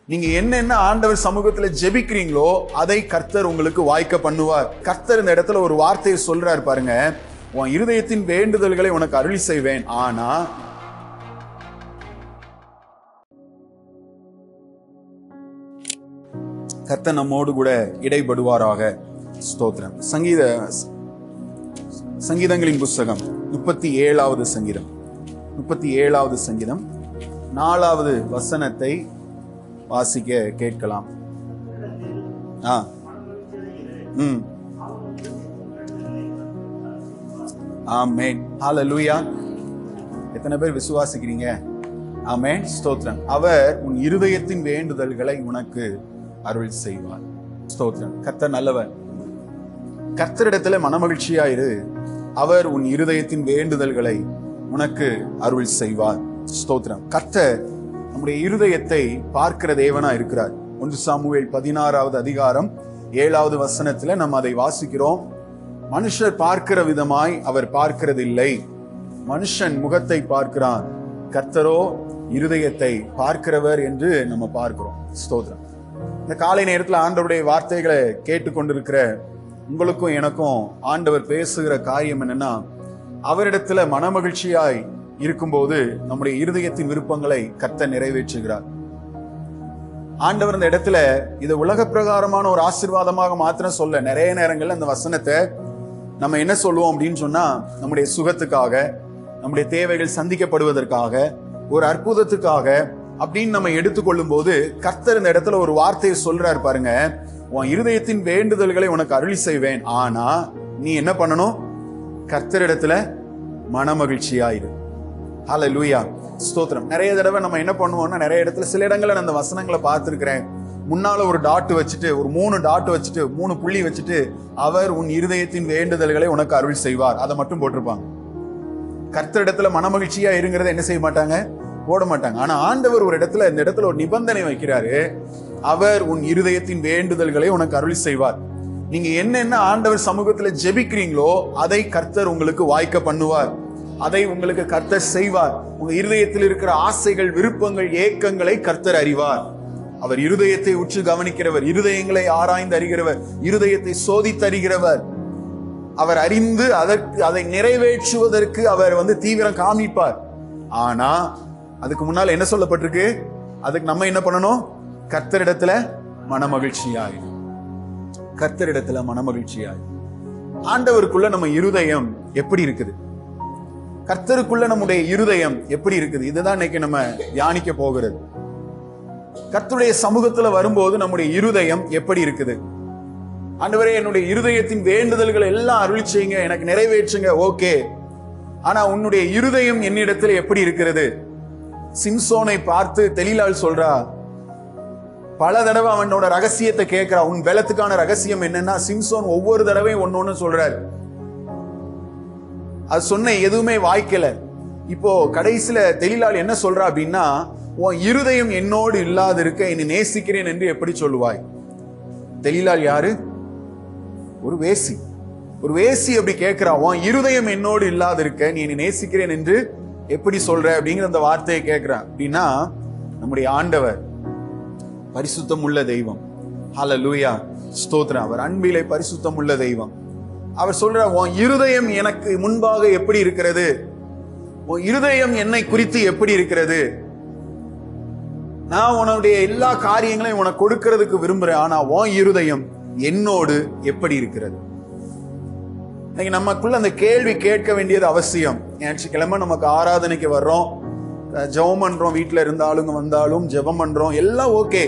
நீங்க என்னென்ன ஆண்டவர் சமூகத்துல ஜெபிக்கிறீங்களோ அதை கர்த்தர் உங்களுக்கு வாய்க்க பண்ணுவார். கர்த்தர் இந்த இடத்துல ஒரு வார்த்தையை சொல்றாரு பாருங்க, உன் இருதயத்தின் வேண்டுதல்களை உனக்கு அருளி செய்வேன், ஆனா கர்த்தர் நம்மோடு கூட இடைபடுவாராக. ஸ்தோத்திரம். சங்கீதங்களின் புஸ்தகம் 37வது சங்கீதம் 37வது சங்கீதம் 4வது வசனத்தை வாசிக்க கேட்கலாம். ஆமென். ஹல்லேலூயா. எத்தனை பேர் விசுவாசிக்கிறீங்க? ஆமென். ஸ்தோத்திரம். அவர் உன் இருதயத்தின் வேண்டுதல்களை உனக்கு அருள் செய்வார். ஸ்தோத்திரம். கர்த்தர் நல்லவர். கர்த்தரிடத்துல மனமகிழ்ச்சியாயிரு, அவர் உன் இருதயத்தின் வேண்டுதல்களை உனக்கு அருள் செய்வார். ஸ்தோத்திரம். கர்த்தர் நம்முடைய இருதயத்தை பார்க்கிற தேவனா இருக்கிறார். 1 சாமுவேல் 16வது அதிகாரம் 7வது வசனத்துல நம்ம அதை வாசிக்கிறோம். மனுஷர் பார்க்கிற விதமாய் அவர் பார்க்கிறதில்லை, மனுஷன் முகத்தை பார்க்கிறான், கர்த்தரோ இருதயத்தை பார்க்கிறவர் என்று நம்ம பார்க்கிறோம். ஸ்தோத்திரம். இந்த காலை நேரத்தில் ஆண்டவருடைய வார்த்தைகளை கேட்டுக்கொண்டிருக்கிற உங்களுக்கும் எனக்கும் ஆண்டவர் பேசுகிற காரியம் என்னன்னா, அவரிடத்துல மனமகிழ்ச்சியாய் இருக்கும்போது நம்முடைய இருதயத்தின் விருப்பங்களை கர்த்தர் நிறைவேற்றுகிறார். ஆண்டவர் இந்த இடத்துல இது உலக பிரகாரமான ஒரு ஆசீர்வாதமாக மாத்திரம் சொல்ல, நிறைய நேரங்கள்ல அந்த வசனத்தை நம்ம என்ன சொல்லுவோம் அப்படின்னு சொன்னா, நம்முடைய சுகத்துக்காக, நம்முடைய தேவைகள் சந்திக்கப்படுவதற்காக, ஒரு அற்புதத்துக்காக அப்படின்னு நம்ம எடுத்துக்கொள்ளும் போது கர்த்தர் இந்த இடத்துல ஒரு வார்த்தையை சொல்றாரு பாருங்க, உன் இருதயத்தின் வேண்டுதல்களை உனக்கு அருளி செய்வேன், ஆனா நீ என்ன பண்ணணும்? கர்த்தரிடத்துல மனமகிழ்ச்சியாயிரு. ஹல்லேலூயா. ஸ்தோத்திரம். நிறைய தடவை நம்ம என்ன பண்ணுவோம்னா, நிறைய இடத்துல சில இடங்கள்ல அந்த வசனங்களை பார்த்திருக்கிறேன், முன்னால ஒரு டாட் வச்சுட்டு, ஒரு 3 டாட் வச்சுட்டு, 3 புள்ளி வச்சுட்டு, அவர் உன் இருதயத்தின் வேண்டுதல்களை உனக்கு அருள் செய்வார், அதை மட்டும் போட்டிருப்பாங்க. கர்த்தரிடத்துல மனமகிழ்ச்சியா இருங்கிறத என்ன செய்ய மாட்டாங்க? போட மாட்டாங்க. ஆனா ஆண்டவர் ஒரு இடத்துல, இந்த இடத்துல ஒரு நிபந்தனை வைக்கிறாரு, அவர் உன் இருதயத்தின் வேண்டுதல்களை உனக்கு அருள் செய்வார். நீங்க என்னென்ன ஆண்டவர் சமூகத்துல ஜெபிக்கிறீங்களோ அதை கர்த்தர் உங்களுக்கு வாய்க்க பண்ணுவார், அதை உங்களுக்கு கர்த்தர் செய்வார். உங்க இருதயத்தில் இருக்கிற ஆசைகள், விருப்பங்கள், ஏக்கங்களை கர்த்தர் அறிவார். அவர் இருதயத்தை உற்று கவனிக்கிறவர், இருதயங்களை ஆராய்ந்து அறிகிறவர், இருதயத்தை சோதித்து அறிகிறவர். அவர் அறிந்து அதை நிறைவேற்றுவதற்கு அவர் தீவிரம் காமிப்பார். ஆனா அதுக்கு முன்னால என்ன சொல்லப்பட்டிருக்கு? அதுக்கு நம்ம என்ன பண்ணணும்? கர்த்தரிடத்துல மனமகிழ்ச்சியாய், கர்த்தரிடத்துல மனமகிழ்ச்சியாய். ஆண்டவருக்குள்ள நம்ம இருதயம் எப்படி இருக்குது? கர்த்தருக்குள்ள நம்முடைய இருதயம் எப்படி இருக்குது? இதுதான் இன்னைக்கு நம்ம தியானிக்க போகிறது. கர்த்தருடைய சமூகத்துல வரும்போது நம்முடைய இருதயம் எப்படி இருக்குது? ஆண்டவரே, என்னுடைய இருதயத்தின் வேண்டுதல்கள் எல்லாம் அருள் செய்யுங்க, எனக்கு நிறைவேற்றுங்க, ஓகே. ஆனா உன்னுடைய இருதயம் என்னிடத்துல எப்படி இருக்கிறது? சிம்சோனை பார்த்து தெலீலாள் சொல்றா, பல தடவை அவனோட ரகசியத்தை கேட்கிறா. உன் பலத்துக்கான ரகசியம் என்னன்னா, சிம்சோன் ஒவ்வொரு தடவையும் ஒன்னொன்னு சொல்றாரு. அது சொன்ன எதுவுமே வாய்க்கல. இப்போ கடைசியில தெலீலாள் என்ன சொல்றா அப்படின்னா, உன் இருதயம் என்னோடு இல்லாது இருக்க என்னை நேசிக்கிறேன் என்று எப்படி சொல்லுவாய்? தெலீலாள் யாரு? ஒரு வேசி. ஒரு வேசி அப்படி கேட்கிறா, உன் இருதயம் என்னோடு இல்லாது இருக்க நீ என்னை நேசிக்கிறேன் என்று எப்படி சொல்ற அப்படிங்கிற அந்த வார்த்தையை கேட்கிறான். அப்படின்னா நம்முடைய ஆண்டவர் பரிசுத்தம் உள்ள தெய்வம். ஹல்லேலூயா. ஸ்தோத்திரம். அவர் அன்பிலே பரிசுத்தம் உள்ள தெய்வம். அவர் சொல்ற, உன் இருதயம் எனக்கு முன்பாக எப்படி இருக்கிறது? உன் இருதயம் என்னை குறித்து எப்படி இருக்கிறது? நான் உன்னுடைய எல்லா காரியங்களையும் உனக்கு கொடுக்கிறதுக்கு விரும்புறேன், ஆனா உன் இருதயம் என்னோடு எப்படி இருக்கிறது? இன்னைக்கு நமக்குள்ள அந்த கேள்வி கேட்க வேண்டியது அவசியம். ஞாயிற்றுக்கிழமை நமக்கு ஆராதனைக்கு வர்றோம், ஜெபம் பண்றோம், வீட்டுல இருந்தாலும் வந்தாலும் ஜெபம் பண்றோம், எல்லாம் ஓகே.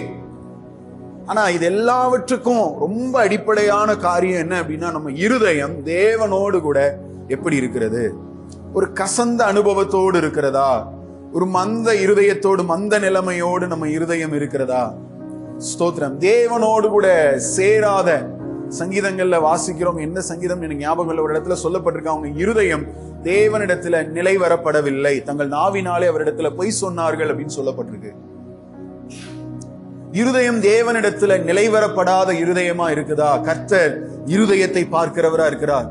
ஆனா இது எல்லாவற்றுக்கும் ரொம்ப அடிப்படையான காரியம் என்ன அப்படின்னா, நம்ம இருதயம் தேவனோடு கூட எப்படி இருக்கிறது? ஒரு கசந்த அனுபவத்தோடு இருக்கிறதா? ஒரு மந்த இருதயத்தோடு, மந்த நிலைமையோடு நம்ம இருதயம் இருக்கிறதா? ஸ்தோத்திரம். தேவனோடு கூட சேராத சங்கீதங்கள்ல வாசிக்கிறோம். என்ன சங்கீதம் எனக்கு ஞாபகம் இல்லை, ஒரு இடத்துல சொல்லப்பட்டிருக்க, அவங்க இருதயம் தேவனிடத்துல நிலை வரப்படவில்லை, தங்கள் நாவினாலே அவரிடத்துல பொய் சொன்னார்கள் அப்படின்னு சொல்லப்பட்டிருக்கு. இருதயம் தேவனிடத்துல நிலைவரப்படாத இருதயமா இருக்குதா? கர்த்தர் இருதயத்தை பார்க்கிறவரா இருக்கிறார்.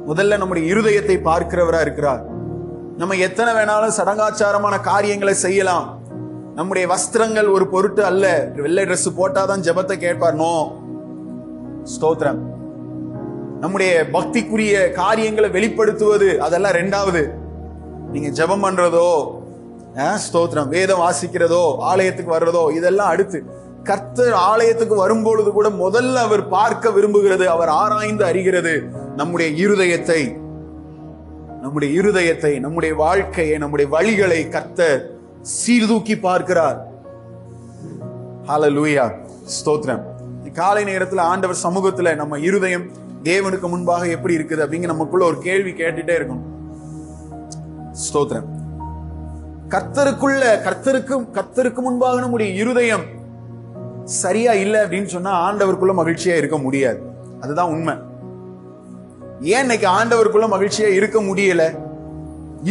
முதல்ல நம்முடைய இருதயத்தை பார்க்கிறவரா இருக்கிறார். நம்ம எத்தனை வேணாலும் சடங்காச்சாரமான காரியங்களை செய்யலாம், நம்முடைய வஸ்திரங்கள் ஒரு பொருட்டு அல்ல. வெள்ளை ட்ரெஸ் போட்டாதான் ஜெபத்தை கேட்பார். நோ. ஸ்தோத்திரம். நம்முடைய பக்திக்குரிய காரியங்களை வெளிப்படுத்துவது அதெல்லாம் ரெண்டாவது. நீங்க ஜெபம் பண்றதோ, ஸ்தோத்திரம், வேதம் வாசிக்கிறதோ, ஆலயத்துக்கு வர்றதோ இதெல்லாம் அடுத்து. கர்த்தர் ஆலயத்துக்கு வரும்பொழுது கூட முதல்ல அவர் பார்க்க விரும்புகிறது, அவர் ஆராய்ந்து அறிகிறது நம்முடைய இருதயத்தை, நம்முடைய வாழ்க்கையை, நம்முடைய வழிகளை கர்த்தர் சீர்தூக்கி பார்க்கிறார். ஹல்லேலூயா, ஸ்தோத்திரம். காலை நேரத்துல ஆண்டவர் சமூகத்துல நம்ம இருதயம் தேவனுக்கு முன்பாக எப்படி இருக்குது அப்படிங்க நமக்குள்ள ஒரு கேள்வி கேட்டுட்டே இருக்கணும். ஸ்தோத்திரம். கர்த்தருக்கு முன்பாக நம்முடைய இருதயம் சரியா இல்லை அப்படின்னு சொன்னா ஆண்டவருக்குள்ள மகிழ்ச்சியா இருக்க முடியாது. அதுதான் உண்மை. ஏன் இன்னைக்கு ஆண்டவருக்குள்ள மகிழ்ச்சியா இருக்க முடியல?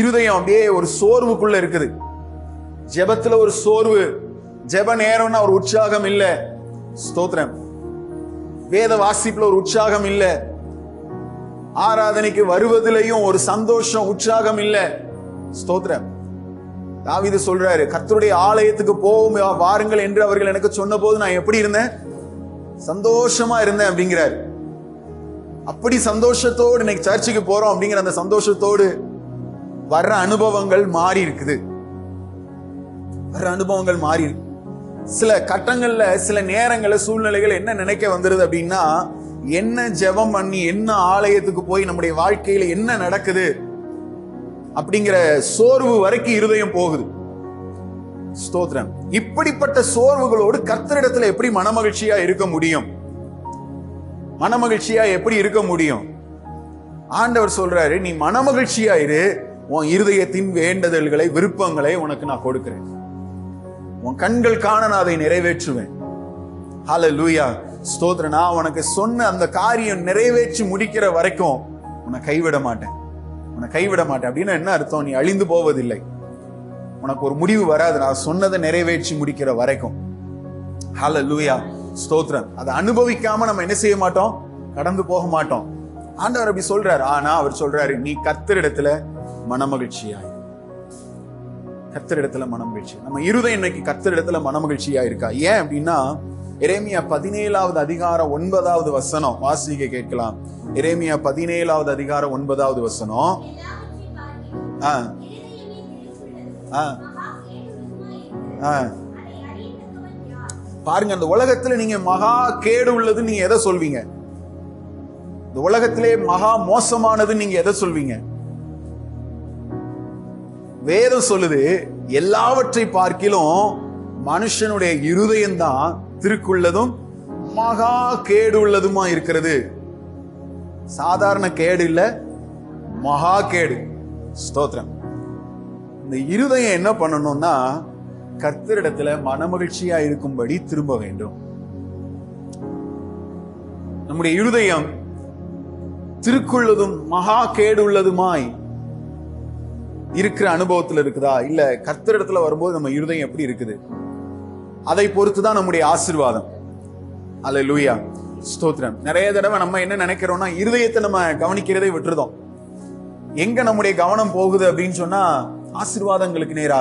இருதயம் அப்படியே ஒரு சோர்வுக்குள்ள இருக்குது. ஜெபத்துல ஒரு சோர்வு, ஜெப நேரம்னா ஒரு உற்சாகம் இல்ல. ஸ்தோத்திரம். வேத வாசிப்புல ஒரு உற்சாகம் இல்ல. ஆராதனைக்கு வருவதிலையும் ஒரு சந்தோஷம், உற்சாகம் இல்ல. ஸ்தோத்திரம். தாவீது சொல்றாரு, கர்த்தருடைய ஆலயத்துக்கு போவோம் வாருங்கள் என்று அவர்கள் எனக்கு சொன்ன போது நான் எப்படி இருந்தேன்? சந்தோஷமா இருந்தேன் அப்படிங்கிறார். அப்படி சந்தோஷத்தோடு இன்னைக்கு சர்ச்சுக்கு போறோம் அப்படிங்கிற அந்த சந்தோஷத்தோடு வர்ற அனுபவங்கள் மாறி இருக்குது. சில கட்டங்கள்ல, சில நேரங்கள்ல, சூழ்நிலைகள் என்ன நினைக்க வந்துருது அப்படின்னா, என்ன ஜெபம் பண்ணி, என்ன ஆலயத்துக்கு போய் நம்முடைய வாழ்க்கையில என்ன நடக்குது அப்படிங்கிற சோர்வு வரைக்கும் இருதயம் போகுது. ஸ்தோத்திரம். இப்படிப்பட்ட சோர்வுகளோடு கர்த்தரிடத்துல எப்படி மனமகிழ்ச்சியா இருக்க முடியும்? மனமகிழ்ச்சியா எப்படி இருக்க முடியும்? ஆண்டவர் சொல்றாரு, நீ மனமகிழ்ச்சியா இரு, உன் இருதயத்தின் வேண்டுதல்களை, விருப்பங்களை உனக்கு நான் கொடுக்கிறேன். உன் கண்கள் காண நான் அதை நிறைவேற்றுவேன். ஹல்லேலூயா, ஸ்தோத்திரம். நான் உனக்கு சொன்ன அந்த காரியம் நிறைவேற்றி முடிக்கிற வரைக்கும் உன்னை கைவிட மாட்டேன் அப்படின்னு என்ன அர்த்தம்? நீ அழிந்து போவதில்லை, உனக்கு ஒரு முடிவு வராது. நான் சொன்னதை நிறைவேற்றி முடிக்கிற வரைக்கும். ஹல்லேலூயா, ஸ்தோத்திரம். அதை அனுபவிக்காம நம்ம என்ன செய்ய மாட்டோம்? கடந்து போக மாட்டோம். ஆண்டவர் அப்படி சொல்றாரு. ஆனா அவர் சொல்றாரு, நீ கர்த்தரிடத்துல மனமகிழ்ச்சியாய். கர்த்தரிடத்துல மனமகிழ்ச்சி. நம்ம இருதயம் இன்னைக்கு கர்த்தரிடத்துல மனமகிழ்ச்சியா இருக்கா? ஏன் அப்படின்னா, எரேமியா 17வது அதிகாரம் 9வது வசனம் வாசிக்க கேட்கலாம். எரேமியா 17வது அதிகாரம் 9வது வசனம். பாருங்க, அந்த உலகத்துல நீங்க மகா கேடு உள்ளது நீங்க எதை சொல்வீங்க? இந்த உலகத்திலே மகா மோசமானது நீங்க எதை சொல்வீங்க? வேதம் சொல்லுது, எல்லாவற்றை பார்க்கிலும் மனுஷனுடைய இருதயம் தான் திருக்குள்ளதும் மகா கேடு உள்ளதுமா இருக்கிறது. சாதாரண கேடு இல்ல, மகா கேடு. ஸ்தோத்திரம். இந்த இருதயம் என்ன பண்ணணும்னா, கர்த்தரிடத்துல மனமகிழ்ச்சியா இருக்கும்படி திரும்ப வேண்டும். நம்முடைய இருதயம் திருக்குள்ளதும் மகா கேடு உள்ளதுமாய் இருக்கிற அனுபவத்துல இருக்குதா? இல்ல கர்த்தரிடத்துல வரும்போது நம்ம இருதயம் எப்படி இருக்குது? அதை பொறுத்துதான் நம்முடைய ஆசீர்வாதம். அல்லேலூயா, ஸ்தோத்திரம். நிறைய தடவை நம்ம என்ன நினைக்கிறோம்னா, இருதயத்தை நம்ம கவனிக்கிறதை விட்டுருதோம். எங்க நம்முடைய கவனம் போகுது அப்படின்னு சொன்னா, ஆசீர்வாதங்களுக்கு நேரா.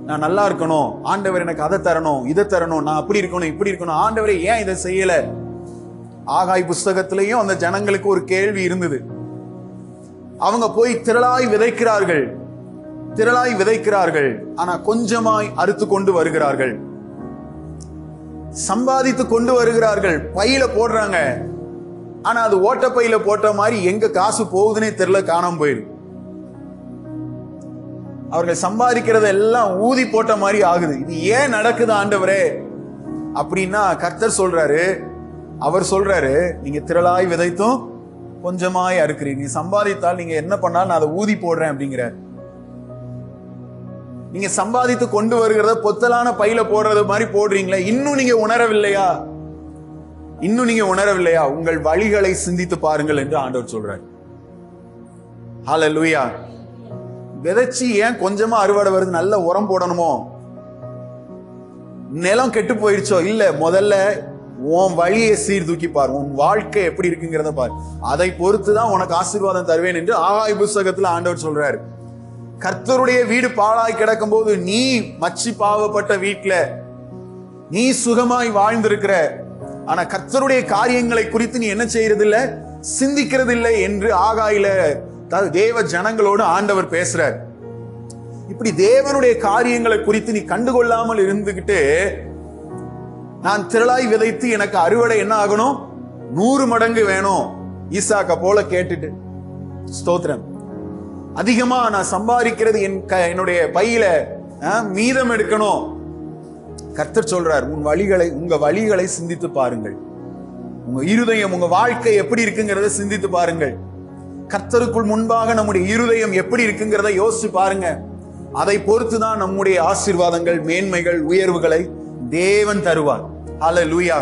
நான் நல்லா இருக்கணும், ஆண்டவர் எனக்கு அதை தரணும், இதை தரணும், நான் அப்படி இருக்கணும், இப்படி இருக்கணும். ஆண்டவரே ஏன் இதை செய்யல? ஆகாய் புஸ்தகத்திலையும் அந்த ஜனங்களுக்கு ஒரு கேள்வி இருந்தது. அவங்க போய் திரளாய் விதைக்கிறார்கள், ஆனா கொஞ்சமாய் அறுத்து கொண்டு வருகிறார்கள். சம்பாதித்து கொண்டு வருகிறார்கள், பையில போடுறாங்க, ஆனா அது ஓட்ட பையில போட்ட மாதிரி எங்க காசு போகுதுன்னே தெரியல, காணாம போயிரு. அவர்கள் சம்பாதிக்கிறத எல்லாம் ஊதி போட்ட மாதிரி ஆகுது. இது ஏன் நடக்குது ஆண்டவரே அப்படின்னா, கர்த்தர் சொல்றாரு, அவர் சொல்றாரு, நீங்க திரளாய் விதைத்தும் கொஞ்சமாய் அறுக்கிறீங்க. நீ சம்பாதித்தால் நீங்க என்ன பண்ணாலும் நான் அதை ஊதி போடுறேன் அப்படிங்கிற. நீங்க சம்பாதித்து கொண்டு வருகிறத பொத்தலான பையில போடுறது மாதிரி போடுறீங்களே, இன்னும் நீங்க உணரவில்லையா? உங்கள் வழிகளை சிந்தித்து பாருங்கள் என்று ஆண்டவர் சொல்றார். ஹல்லேலூயா. விதைச்சி ஏன் கொஞ்சமா அறுவடை வருது? நல்ல உரம் போடணுமோ? நிலம் கெட்டு போயிடுச்சோ? இல்ல, முதல்ல உன் வழியை சீர்தூக்கி பாரு, உன் வாழ்க்கை எப்படி இருக்குங்கிறத பாரு, அதை பொறுத்துதான் உனக்கு ஆசீர்வாதம் தருவேன் என்று ஆகாய் புஸ்தகத்துல ஆண்டவர் சொல்றாரு. கர்த்தருடைய வீடு பாழாய் கிடக்கும் போது நீ மச்சி பாவப்பட்ட வீட்டுல நீ சுகமாய் வாழ்ந்திருக்கிற, ஆனா கர்த்தருடைய காரியங்களை குறித்து நீ என்ன செய்யறது இல்ல, சிந்திக்கிறது இல்லை என்று ஆகாயில தேவ ஜனங்களோடு ஆண்டவர் பேசுறார். இப்படி தேவனுடைய காரியங்களை குறித்து நீ கண்டுகொள்ளாமல் இருந்துகிட்டு, நான் திரளாய் விதைத்து எனக்கு அறுவடை என்ன ஆகணும், 100 மடங்கு வேணும் ஈசாக்க போல கேட்டுட்டு, ஸ்தோத்திரம், அதிகமா நான் சம்பாதிக்கிறது என்னுடைய பையில மீதம் எடுக்கணும். கர்த்தர் சொல்றார், உங்க வழிகளை சிந்தித்து பாருங்கள், உங்க இருதயம் உங்க வாழ்க்கை எப்படி இருக்குங்கிறத சிந்தித்து பாருங்கள். கர்த்தருக்குள் முன்பாக நம்முடைய இருதயம் எப்படி இருக்குங்கிறத யோசிச்சு பாருங்க. அதை பொறுத்துதான் நம்முடைய ஆசீர்வாதங்கள், மேன்மைகள், உயர்வுகளை தேவன் தருவார். ஹல்லேலூயா.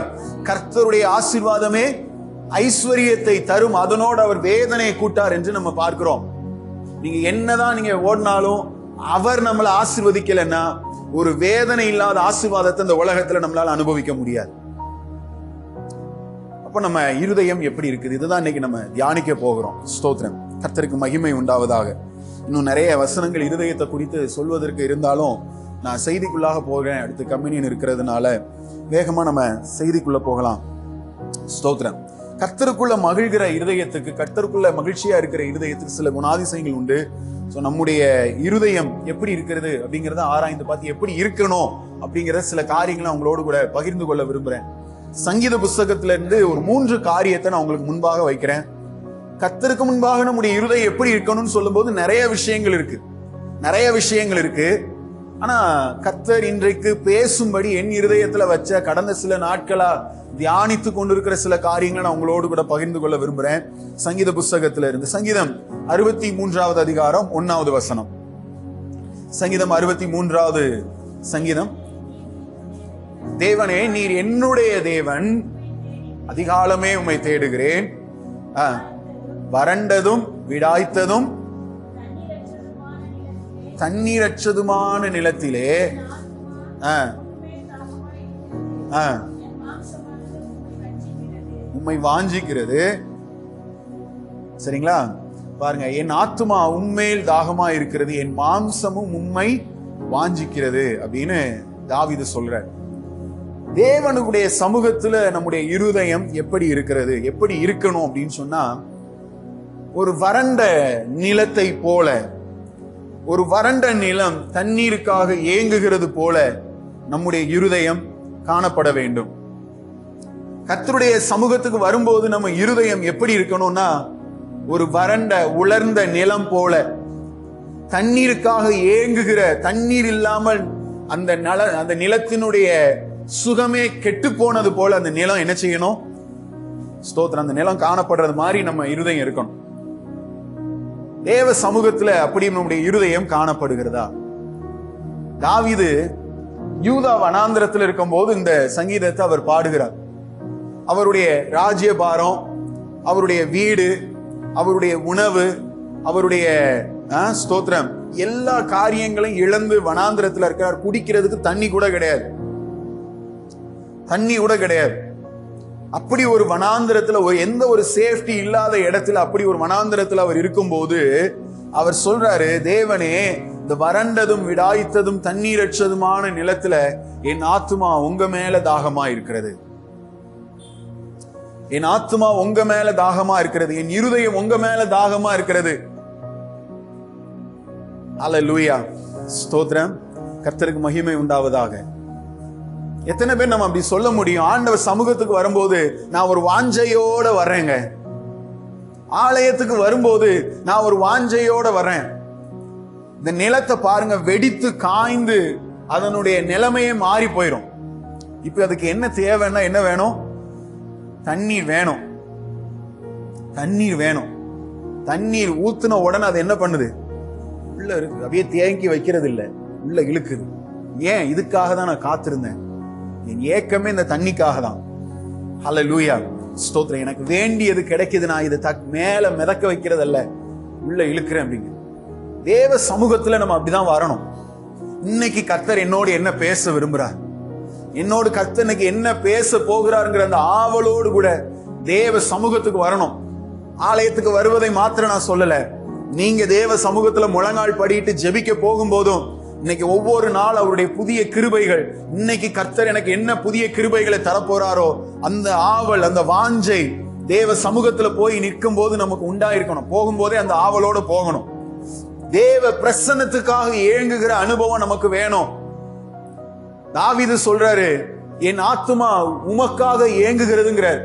கர்த்தருடைய ஆசீர்வாதமே ஐஸ்வரியத்தை தரும், அதனோடு அவர் வேதனையை கூட்டார் என்று நம்ம பார்க்கிறோம். நீங்க என்னதான் நீங்க ஓடினாலும் அவர் நம்மளை ஆசீர்வதிக்கலன்னா ஒரு வேதனை இல்லாத ஆசீர்வாதத்தை இந்த உலகத்துல நம்மளால அனுபவிக்க முடியாது. அப்ப நம்ம இருதயம் எப்படி இருக்குது, இதுதான் இன்னைக்கு நம்ம தியானிக்க போகிறோம். ஸ்தோத்திரம், கர்த்தருக்கு மகிமை உண்டாவதாக. இன்னும் நிறைய வசனங்கள் இருதயத்தை குறித்து சொல்வதற்கு இருந்தாலும் நான் செய்திக்குள்ளாக போகிறேன். அடுத்து கம்யூனியன் இருக்கிறதுனால வேகமா நம்ம செய்திக்குள்ள போகலாம். ஸ்தோத்திரம். கர்த்தருக்குள்ள மகிழ்கிற இருதயத்துக்கு, கர்த்தருக்குள்ள மகிழ்ச்சியா இருக்கிற இருதயத்துக்கு சில குணாதிசயங்கள் உண்டு. ஸோ நம்முடைய இருதயம் எப்படி இருக்கிறது அப்படிங்கிறத ஆராய்ந்து பார்த்து எப்படி இருக்கணும் அப்படிங்கிற சில காரியங்களை அவங்களோடு கூட பகிர்ந்து கொள்ள விரும்புறேன். சங்கீத புஸ்தகத்துல இருந்து ஒரு 3 காரியத்தை நான் உங்களுக்கு முன்பாக வைக்கிறேன். கர்த்தருக்கு முன்பாக நம்முடைய இருதயம் எப்படி இருக்கணும்னு சொல்லும் போது நிறைய விஷயங்கள் இருக்கு. ஆனா கர்த்தர் இன்றைக்கு பேசும்படி என் இருதயத்துல வச்ச கடந்த சில நாட்களா தியானித்து கொண்டிருக்கிற சில காரியங்களை நான் உங்களோடு கூட பகிர்ந்து கொள்ள விரும்புறேன். சங்கீத புஸ்தகத்துல இருந்து சங்கீதம் 63வது அதிகாரம் 1வது வசனம். சங்கீதம் 63வது சங்கீதம். தேவனே, நீர் என்னுடைய தேவன், அதிகாலமே உம்மை தேடுகிறேன். வறண்டதும் விடாய்த்ததும் தண்ணீரற்றதுமான நிலத்திலே உம்மை வாஞ்சிக்கிறது. சரிங்களா? பாருங்க, என் ஆத்துமா உம்மேல் தாகமா இருக்கிறது, என் மாம்சமும் உம்மை வாஞ்சிக்கிறது அப்படின்னு தாவீது சொல்ற. தேவனுடைய சமூகத்துல நம்முடைய இருதயம் எப்படி இருக்கிறது, எப்படி இருக்கணும் அப்படின்னு சொன்னா, ஒரு வறண்ட நிலத்தை போல, ஒரு வறண்ட நிலம் தண்ணீருக்காக ஏங்குகிறது போல நம்முடைய இருதயம் காணப்பட வேண்டும். கர்த்தருடைய சமூகத்துக்கு வரும்போது நம்ம இருதயம் எப்படி இருக்கணும்னா, ஒரு வறண்ட உலர்ந்த நிலம் போல, தண்ணீருக்காக ஏங்குகிற, தண்ணீர் இல்லாமல் அந்த நிலத்தினுடைய சுகமே கெட்டு போனது போல அந்த நிலம் என்ன செய்யணும், ஸ்தோத்திரம், அந்த நிலம் காணப்படுறது மாதிரி நம்ம இருதயம் இருக்கணும். தேவ சமூகத்துல அப்படி நம்முடைய இருதயம் காணப்படுகிறதா? தாவீது யூதா வனாந்திரத்தில் இருக்கும் போது இந்த சங்கீதத்தை அவர் பாடுகிறார். அவருடைய ராஜ்யபாரம், அவருடைய வீடு, அவருடைய உணவு, அவருடைய ஸ்தோத்திரம், எல்லா காரியங்களையும் இழந்து வனாந்திரத்தில் இருக்கிறார். குடிக்கிறதுக்கு தண்ணி கூட கிடையாது. அப்படி ஒரு வனாந்திரத்துல, எந்த ஒரு சேஃப்டி இல்லாத இடத்துல, அப்படி ஒரு வனாந்திரத்துல அவர் இருக்கும்போது அவர் சொல்றாரு, தேவனே, இந்த வறண்டதும் விடாய்த்ததும் தண்ணீரற்றதுமான நிலத்துல என் ஆத்துமா உங்க மேல தாகமா இருக்கிறது, என் ஆத்துமா உங்க மேல தாகமா இருக்கிறது, என் இருதயம் உங்க மேல தாகமா இருக்கிறது. அல்லேலூயா, ஸ்தோத்திரம், கர்த்தருக்கு மகிமை உண்டாவதாக. எத்தனை பேர் நம்ம அப்படி சொல்ல முடியும்? ஆண்டவர் சமூகத்துக்கு வரும்போது நான் ஒரு வாஞ்சையோட வர்றேங்க, ஆலயத்துக்கு வரும்போது நான் ஒரு வாஞ்சையோட வர்றேன். இந்த நிலத்தை பாருங்க, வெடித்து காய்ந்து அதனுடைய நிலைமையே மாறி போயிடும். இப்ப அதுக்கு என்ன தேவைன்னா, என்ன வேணும்? தண்ணீர் வேணும். தண்ணீர் ஊத்துன உடனே அது என்ன பண்ணுது? உள்ள இருக்கு, அப்படியே தேங்கி வைக்கிறது இல்லை, உள்ள இழுக்குது. ஏன்? இதுக்காக தான் நான் காத்திருந்தேன், என் ஏக்கமே இந்த தண்ணிக்காக தான். ஹல்லேலூயா, ஸ்தோத்திரம். எனக்கு வேண்டியது கிடைக்குது, நான் இதை மேல மிதக்க வைக்கிறது அல்ல, உள்ள இழுக்கிறேன் அப்படிங்க. தேவ சமூகத்துல நம்ம அப்படிதான் வரணும். இன்னைக்கு கர்த்தர் என்னோடு என்ன பேச விரும்புறார், என்னோடு கர்த்தர் இன்னைக்கு என்ன பேச போகிறாருங்கிற அந்த ஆவலோடு கூட தேவ சமூகத்துக்கு வரணும். ஆலயத்துக்கு வருவதை மாத்திரம் நான் சொல்லல, நீங்க தேவ சமூகத்துல முழங்கால் படிட்டு ஜெபிக்க போகும்போதும், இன்னைக்கு ஒவ்வொரு நாள் அவருடைய புதிய கிருபைகள், இன்னைக்கு கர்த்தர் எனக்கு என்ன புதிய கிருபைகளை தரப்போறாரோ அந்த ஆவல், அந்த வாஞ்சை தேவ சமூகத்துல போய் நிற்கும் போது நமக்கு உண்டாயிருக்கணும். போகும்போதே அந்த ஆவலோட போகணும். தேவ பிரசன்னத்துக்காக ஏங்குகிற அனுபவம் நமக்கு வேணும். தாவீது சொல்றாரு, என் ஆத்துமா உமக்காக ஏங்குகிறதுங்கிறார்.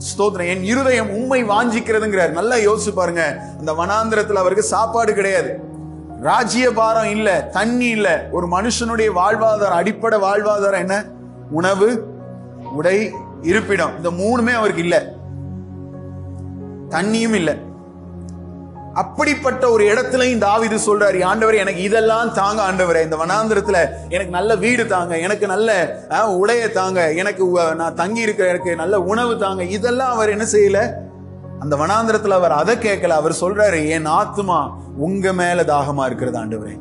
ஸ்தோத்திரம். என் இருதயம் உம்மை வாஞ்சிக்கிறதுங்கிறார். நல்லா யோசிச்சு பாருங்க. அந்த வனாந்திரத்துல அவருக்கு சாப்பாடு கிடையாது, ராஜ்ய பாரம் இல்ல, தண்ணி இல்ல. ஒரு மனுஷனுடைய வாழ்வாதாரம், அடிப்படை வாழ்வாதாரம் என்ன? உணவு, உடை, இருப்பிடம். இந்த மூணுமே அவருக்கு இல்ல, தண்ணியும் இல்ல. அப்படிப்பட்ட ஒரு இடத்துலயும் தாவீது சொல்றாரு, ஆண்டவரே எனக்கு இதெல்லாம் தாங்க ஆண்டவரே, இந்த வனாந்திரத்துல எனக்கு நல்ல வீடு தாங்க, எனக்கு நல்ல உடைய தாங்க, எனக்கு நான் தங்கி இருக்கிற எனக்கு நல்ல உணவு தாங்க. இதெல்லாம் அவர் என்ன செய்யல, அந்த வனாந்திரத்துல அவர் அதை கேட்கல. அவர் சொல்றாரு, என் ஆத்துமா உங்க மேல தாகமா இருக்கிறது ஆண்டவரே.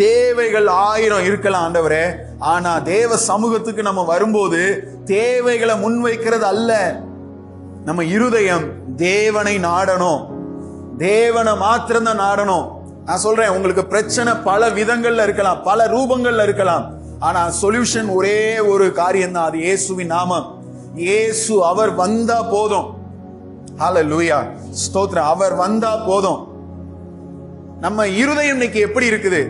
தேவைகள் 1000 இருக்கலாம் ஆண்டவரே, ஆனா தேவ சமூகத்துக்கு நம்ம வரும்போது தேவைகளை முன்வைக்கிறது அல்ல, நம்ம இருதயம் தேவனை நாடணும், தேவனை மாத்திரம்தான் நாடணும். நான் சொல்றேன், உங்களுக்கு பிரச்சனை பல விதங்கள்ல இருக்கலாம், பல ரூபங்கள்ல இருக்கலாம், ஆனா சொல்யூஷன் ஒரே ஒரு காரியம் தான், அது இயேசுவின் நாமம். இயேசு அவர் வந்தா போதும். ஹல்லேலூயா, ஸ்தோத்திரம். அவர் வந்தா போதும். நம்ம இருதயம் இன்னைக்கு எப்படி இருக்குது?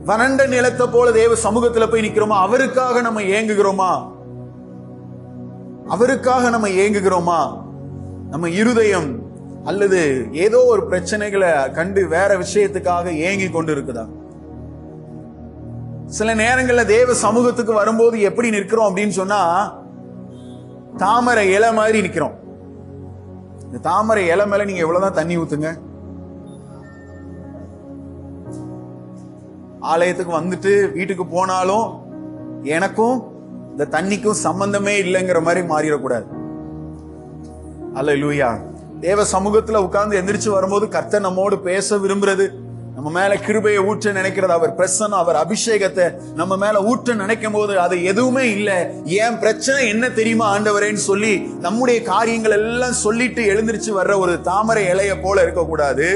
வறண்ட நிலத்தை போல தேவ சமூகத்துல போய் நிக்கிறோமா? அவருக்காக நம்ம ஏங்குகிறோமா? அவருக்காக நம்ம ஏங்குகிறோமா? நம்ம இருதயம் அல்லது ஏதோ ஒரு பிரச்சனைகளை கண்டு வேற விஷயத்துக்காக ஏங்கி கொண்டு இருக்குதா? சில நேரங்கள்ல தேவ சமூகத்துக்கு வரும்போது எப்படி நிற்கிறோம் அப்படின்னு சொன்னா, தாமரை இலை மாதிரி நிக்கிறோம். இந்த தாமரை இலை மேல நீங்க எவ்வளவுதான் தண்ணி ஊத்துங்க, ஆலயத்துக்கு வந்துட்டு வீட்டுக்கு போனாலும் எனக்கும் இந்த தண்ணிக்கும் சம்பந்தமே இல்லைங்கிற மாதிரி மாறிடக்கூடாது. அல்லேலூயா. தேவ சமூகத்துல உட்கார்ந்து எந்திரிச்சு வரும்போது கர்த்தர் நம்மோடு பேச விரும்புறது, நம்ம மேல கிருபையை ஊற்ற நினைக்கிறது, அவர் பிரசன்னம், அவர் அபிஷேகத்தை நம்ம மேல ஊற்ற நினைக்கும் போது அது எதுவுமே இல்லை. ஏன் பிரச்சனை என்ன தெரியுமா ஆண்டவரேன்னு சொல்லி நம்முடைய காரியங்கள் எல்லாம் சொல்லிட்டு எழுந்திருச்சு வர்ற ஒரு தாமரை இலைய போல இருக்கக்கூடாது,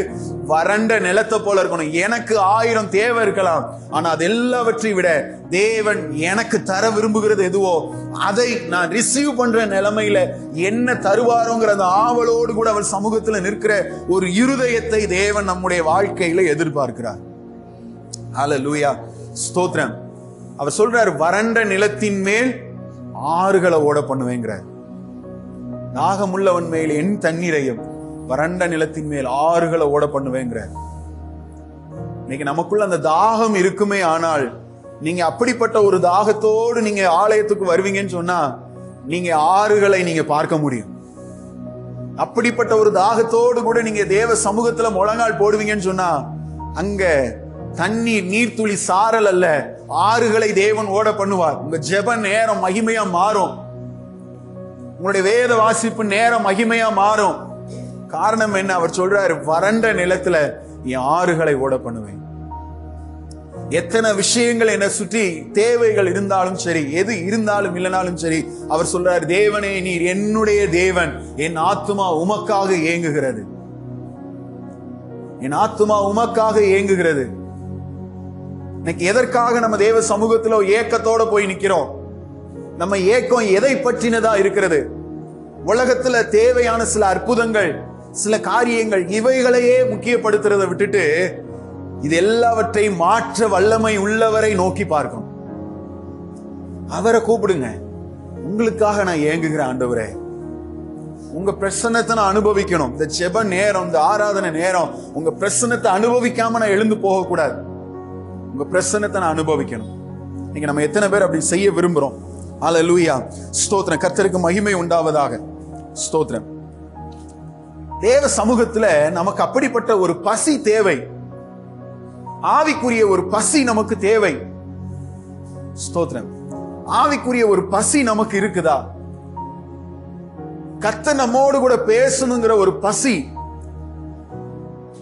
வறண்ட நிலத்தை போல இருக்கணும். எனக்கு 1000 தேவை இருக்கலாம், ஆனா அது எல்லாவற்றையும் விட தேவன் எனக்கு தர விரும்புகிறது எதுவோ அதை நான் ரிசீவ் பண்ற நிலைமையில என்ன தருவாரோங்கிற அந்த ஆவலோடு கூட அவர் சமூகத்துல நிற்கிற ஒரு இருதயத்தை தேவன் நம்முடைய வாழ்க்கையில எதிர்பார்க்கிறார். ஹல்லேலூயா, ஸ்தோத்திரம். அவர் சொல்றார், வறண்ட நிலத்தின் மேல் ஆறுகளை ஓட பண்ணுவேங்கிறார். தாகமுள்ளவன் மேல் என் தண்ணீரையும் வறண்ட நிலத்தின் மேல் ஆறுகளை ஓட பண்ணுவேங்கிறார். இன்னைக்கு நமக்குள்ள அந்த தாகம் இருக்குமே, ஆனால் நீங்க அப்படிப்பட்ட ஒரு தாகத்தோடு நீங்க ஆலயத்துக்கு வருவீங்கன்னு சொன்னா நீங்க ஆறுகளை நீங்க பார்க்க முடியும். அப்படிப்பட்ட ஒரு தாகத்தோடு கூட நீங்க தேவ சமூகத்துல முழங்கால் போடுவீங்கன்னு சொன்னா அங்க தண்ணீர், நீர்த்துளி, சாரல் அல்ல, ஆறுகளை தேவன் ஓட பண்ணுவார். உங்க ஜெப நேரம் மகிமையா மாறும், உங்களுடைய வேத வாசிப்பு நேரம் மகிமையா மாறும். காரணம் என்ன? அவர் சொல்றாரு, வறண்ட நிலத்துல என் ஆறுகளை ஓட பண்ணுவேன். எத்தனை விஷயங்கள் என்னை சுற்றி தேவைகள் இருந்தாலும் சரி, எது இருந்தாலும் இல்லைனாலும் சரி, அவர் சொல்றாரு, தேவனே நீர் என்னுடைய தேவன், என் ஆத்துமா உமக்காக ஏங்குகிறது, என் ஆத்துமா உமக்காக ஏங்குகிறது. இன்னைக்கு எதற்காக நம்ம தேவ சமூகத்துல ஏக்கத்தோட போய் நிக்கிறோம்? நம்ம ஏக்கம் எதை பற்றினதா இருக்கிறது? உலகத்துல தேவையான சில அற்புதங்கள், சில காரியங்கள், இவைகளையே முக்கியப்படுத்துறதை விட்டுட்டு இது எல்லாவற்றையும் மாற்ற வல்லமை உள்ளவரை நோக்கி பார்க்கணும். அவரை கூப்பிடுங்க. உங்களுக்காக நான் ஏங்குகிற ஆண்டவரே, உங்க பிரசன்னத்தை நான் அனுபவிக்கணும். இந்த ஜெப நேரம், இந்த ஆராதனை நேரம், உங்க பிரசன்னத்தை அனுபவிக்காம நான் எழுந்து போக கூடாது. உங்க பிரசன்னத்தை நான் அனுபவிக்கணும். நீங்க நம்ம எத்தனை பேர் அப்படி செய்ய விரும்புறோம்? ஹல்லேலூயா, ஸ்தோத்திரம். கர்த்தருக்கு மகிமை உண்டாவதாக. ஸ்தோத்திரம். தேவ சமூகத்துல நமக்கு அப்படிப்பட்ட ஒரு பசி தேவை, ஆவிக்குரிய ஒரு பசி நமக்கு தேவை. ஸ்தோத்திரம். ஆவிக்குரிய ஒரு பசி நமக்கு இருக்குதா? கர்த்தர் நம்மோடு கூட பேசணுங்கிற ஒரு பசி.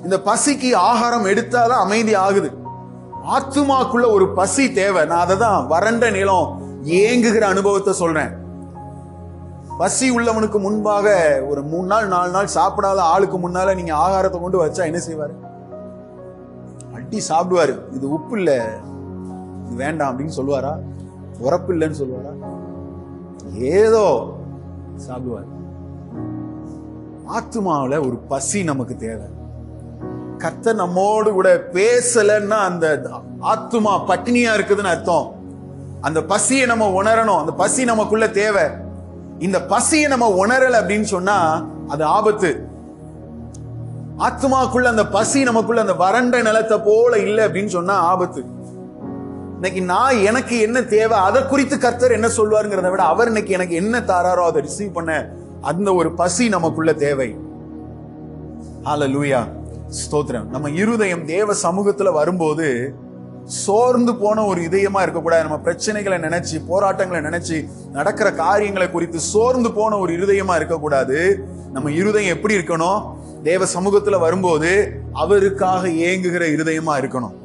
இந்த பசிக்கு ஆகாரம் எடுத்தாதான் அமைதி ஆகுது. ஆத்துமாக்குள்ள ஒரு பசி தேவை. நான் அதை தான் வறண்ட நிலம் ஏங்குகிற அனுபவத்தை சொல்றேன். பசி உள்ளவனுக்கு முன்பாக ஒரு 3 நாள் 4 நாள் சாப்பிடாத ஆளுக்கு முன்னால நீங்க ஆகாரத்தை கொண்டு வச்சா என்ன செய்வாரு? அடி சாப்பிடுவாரு. இது உப்பு இல்ல, இது வேண்டாம் அப்படின்னு சொல்லுவாரா? உரப்பு இல்லைன்னு சொல்லுவாரா? ஏதோ சாப்பிடுவார். ஆத்துமாவுல ஒரு பசி நமக்கு தேவை. கர்த்தர் நம்மோடு கூட பேசலன்னா அந்த ஆத்துமா பட்டினியா இருக்குதுன்னு அர்த்தம். அந்த பசியை நம்ம உணரணும். அந்த பசி நமக்குள்ள தேவை. இந்த பசியை நம்ம உணரல அப்படின்னு சொன்னா அது ஆபத்து. ஆத்துமாக்குள்ள அந்த பசி நமக்குள்ள அந்த வறண்ட நிலத்தை போல இல்லை அப்படின்னு சொன்னா ஆபத்து. இன்னைக்கு நான் எனக்கு என்ன தேவை அதை குறித்து கர்த்தர் என்ன சொல்வாருங்கிறத விட அவர் இன்னைக்கு எனக்கு என்ன தாராரோ அதை ரிசீவ் பண்ண அந்த ஒரு பசி நமக்குள்ள தேவை. ஹல்லேலூயா, ஸ்தோத்திரம். நம்ம இருதயம் தேவ சமூகத்துல வரும்போது சோர்ந்து போன ஒரு இதயமா இருக்கக்கூடாது. நம்ம பிரச்சனைகளை நினைச்சு, போராட்டங்களை நினைச்சு, நடக்கிற காரியங்களை குறித்து சோர்ந்து போன ஒரு இருதயமா இருக்கக்கூடாது. நம்ம இருதயம் எப்படி இருக்கணும்? தேவ சமூகத்துல வரும்போது அவருக்காக ஏங்குகிற இருதயமா இருக்கணும்.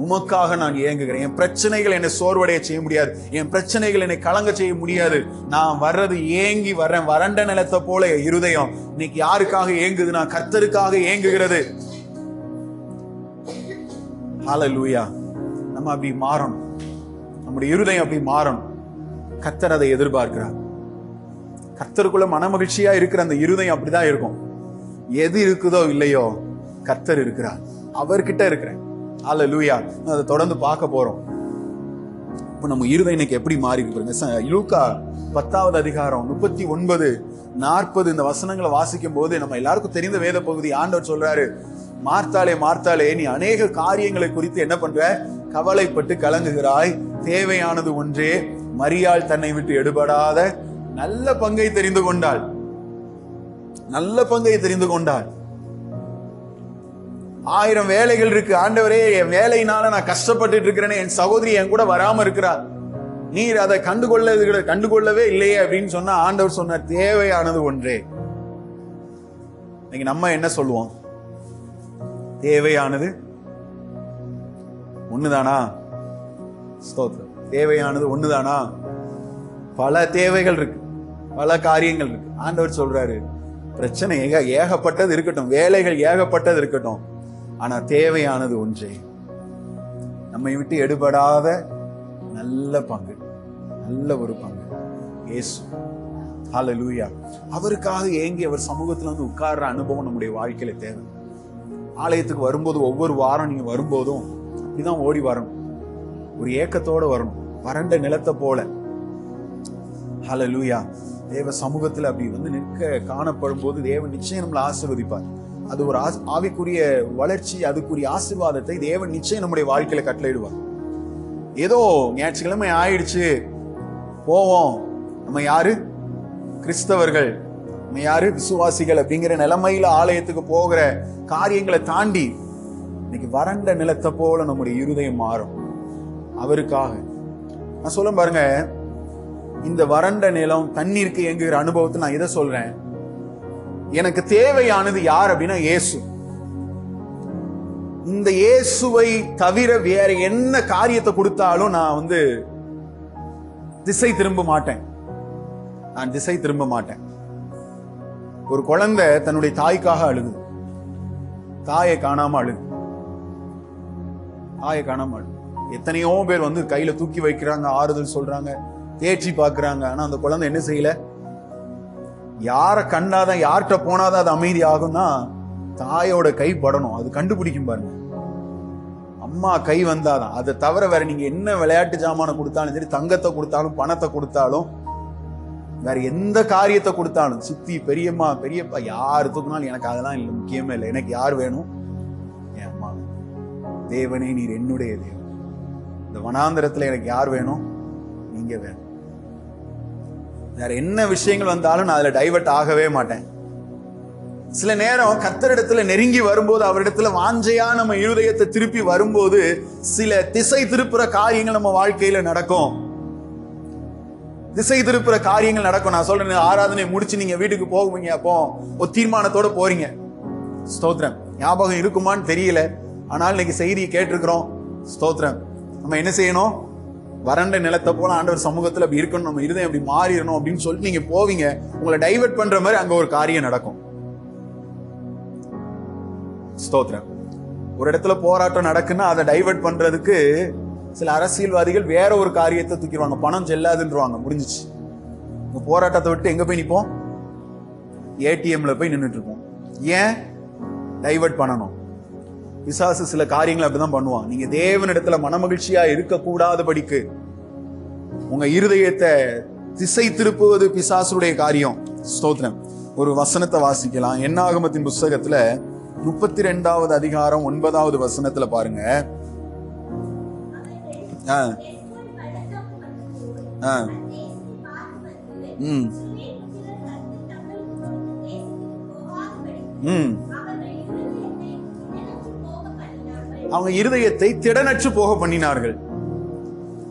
உமக்காக நான் ஏங்குகிறேன். என் பிரச்சனைகள் என்னை சோர்வடைய செய்ய முடியாது. என் பிரச்சனைகள் என்னை கலங்க செய்ய முடியாது. நான் வர்றது ஏங்கி வர்றேன். வறண்ட நிலத்தை போல இருதயம் இன்னைக்கு யாருக்காக ஏங்குது? நான் கர்த்தருக்காக ஏங்குகிறது. ஹல்லேலூயா. நம்ம அப்படி மாறணும். நம்முடைய இருதயம் அப்படி மாறணும். கர்த்தர் அதை எதிர்பார்க்கிறார். கர்த்தருக்குள்ள மனமகிழ்ச்சியா இருக்கிற அந்த இருதயம் அப்படிதான் இருக்கும். எது இருக்குதோ இல்லையோ கர்த்தர் இருக்கிறார். அவர்கிட்ட இருக்கிறேன். ஹல்லேலூயா. அதை தொடர்ந்து பார்க்க போறோம். இப்ப நம்ம இருதயம் இன்னைக்கு எப்படி மாறி இருக்கு? லூக்கா 10வது அதிகாரம் 39, 40 இந்த வசனங்களை வாசிக்கும் போது நம்ம எல்லாருக்கும் தெரிந்த வேத பகுதி. ஆண்டவர் சொல்றாரு, மார்த்தாளே மார்த்தாளே, நீ அநேக காரியங்களை குறித்து என்ன பண்ற? கவலைப்பட்டு கலங்குகிறாய். தேவையானது ஒன்றே. மரியாள் தன்னை விட்டு எடுபடாத நல்ல பங்கை தெரிந்து கொண்டாள். நல்ல பங்கை தெரிந்து கொண்டாள். 1000 வேலைகள் இருக்கு. ஆண்டவரே, என் வேலையினால நான் கஷ்டப்பட்டு இருக்கிறேன்னு என் சகோதரி என் கூட வராம இருக்கிறார். நீர் அதை கண்டுகொள்ளவே இல்லையே அப்படின்னு சொன்னா ஆண்டவர் சொன்னார், தேவையானது ஒன்றே. இன்னைக்கு நம்ம என்ன சொல்லுவோம்? தேவையானது ஒண்ணுதானா? ஸ்தோத்திரம். தேவையானது ஒண்ணுதானா? பல தேவைகள் இருக்கு, பல காரியங்கள் இருக்கு. ஆண்டவர் சொல்றாரு, பிரச்சனை ஏகப்பட்டது இருக்கட்டும், வேலைகள் ஏகப்பட்டது இருக்கட்டும், ஆனா தேவையானது ஒன்றே. நம்மை விட்டு எடுபடாத நல்ல பங்கு, நல்ல ஒரு பங்கு இயேசு. ஹல்லேலூயா. அவருக்காக ஏங்கி அவர் சமூகத்துல வந்து உட்கார்ற அனுபவம் நம்முடைய வாழ்க்கையில தேவை. ஆலயத்துக்கு வரும்போது, ஒவ்வொரு வாரம் நீங்க வரும்போதும் அப்படிதான் ஓடி வரணும். ஒரு ஏக்கத்தோட வரணும், வறண்ட நிலத்தை போல. ஹல்லேலூயா. தேவ சமூகத்துல அப்படி வந்து நிற்க காணப்படும் போது தேவன் நிச்சயம் நம்மளை ஆசீர்வதிப்பார். அது ஒரு ஆவிக்குரிய வளர்ச்சி, அதுக்குரிய ஆசீர்வாதத்தை தேவன் நிச்சயம் நம்முடைய வாழ்க்கையில கட்டளையிடுவார். ஏதோ ஞாயிற்றுக்கிழமை ஆயிடுச்சு போவோம், நம்ம யாரு? கிறிஸ்தவர்கள், நம்ம யாரு? விசுவாசிகள் அப்படிங்கிற நிலைமையில ஆலயத்துக்கு போகிற காரியங்களை தாண்டி இன்னைக்கு வறண்ட நிலத்தை போல நம்முடைய இருதயம் மாறும். அவருக்காக நான் சொல்ல பாருங்க, இந்த வறண்ட நிலம், தண்ணீருக்கு ஏங்குகிற அனுபவத்தை நான் இதை சொல்றேன். எனக்கு தேவையானது யார் அப்படின்னா இயேசு. இந்த இயேசுவை தவிர வேற என்ன காரியத்தை கொடுத்தாலும் நான் வந்து திசை திரும்ப மாட்டேன். நான் திசை திரும்ப மாட்டேன். ஒரு குழந்தை தன்னுடைய தாய்க்காக அழுகுது. தாயை காணாம அழுகு. தாயை காணாம அழுகு. எத்தனையோ பேர் வந்து கையில தூக்கி வைக்கிறாங்க, ஆறுதல் சொல்றாங்க, தேற்றி பார்க்கிறாங்க. ஆனா அந்த குழந்தை என்ன செய்யல? யாரை கண்டாதான், யார்கிட்ட போனாதான் அது அமைதி ஆகும்னா தாயோட கை படணும். அது கண்டுபிடிக்கும் பாருங்க. அம்மா கை வந்தாதான். அதை தவிர வேற நீங்க என்ன விளையாட்டு ஜாமான கொடுத்தாலும் சரி, தங்கத்தை கொடுத்தாலும், பணத்தை கொடுத்தாலும், வேற எந்த காரியத்தை கொடுத்தாலும், சித்தி, பெரியம்மா, பெரியப்பா, யாரு தூக்கினாலும் எனக்கு அதெல்லாம் இல்லை, முக்கியமே இல்லை. எனக்கு யார் வேணும்? என் அம்மா. தேவனே, நீர் என்னுடைய தேவன். இந்த வனாந்தரத்துல எனக்கு யார் வேணும்? நீங்க வேணும். வேற என்ன விஷயங்கள் வந்தாலும் நான் அதுல டைவர்ட் ஆகவே மாட்டேன். சில நேரம் கர்த்தரிடத்துல நெருங்கி வரும்போது, அவரிடத்துல வாஞ்சையா நம்ம இருதயத்தை திருப்பி வரும்போது, சில திசை திருப்புற காரியங்கள் நம்ம வாழ்க்கையில நடக்கும். திசை திருப்புற காரியங்கள் நடக்கும். நான் சொல்றேன், ஆராதனை முடிச்சு நீங்க வீட்டுக்கு போவீங்க, அப்போ ஒரு தீர்மானத்தோட போறீங்க. ஸ்தோத்திரம். ஞாபகம் இருக்குமான்னு தெரியல, ஆனால் இன்னைக்கு செய்தியை கேட்டிருக்கிறோம். ஸ்தோத்திரம். நம்ம என்ன செய்யணும்? வறண்ட நிலத்தை போல ஆண்டவர் சமூகத்துல அப்படி இருக்கணும், நம்ம இருதயம் அப்படி மாறிடணும் அப்படின்னு சொல்லிட்டு நீங்க போவீங்க. உங்களை டைவர்ட் பண்ற மாதிரி அங்க ஒரு காரியம் நடக்கும். ஸ்தோத்திரம். ஒரு இடத்துல போராட்டம் நடக்குன்னா அதை டைவர்ட் பண்றதுக்கு சில அரசியல்வாதிகள் வேற ஒரு காரியத்தை தூக்கிடுவாங்க. பணம் செல்லாதுன்றவாங்க, முடிஞ்சிச்சு. உங்க போராட்டத்தை விட்டு எங்க போய் நிப்போம்? ஏடிஎம்ல போய் நின்றுட்டு இருப்போம். ஏன்? டைவர்ட் பண்ணணும். பிசாசு சில காரியங்களை அப்படிதான் பண்ணுவான். நீங்க தேவனிடத்துல மனமகிழ்ச்சியா இருக்க கூடாதபடிக்கு உங்க இருதயத்தை திசை திருப்புவது பிசாசுடைய காரியம். ஸ்தோத்திரம். ஒரு வசனத்தை வாசிக்கலாம். என்னாகமத்தின் புஸ்தகத்துல 32வது அதிகாரம் 9வது வசனத்துல பாருங்க. அவங்க இருதயத்தை திடனற்று போக பண்ணினார்கள்.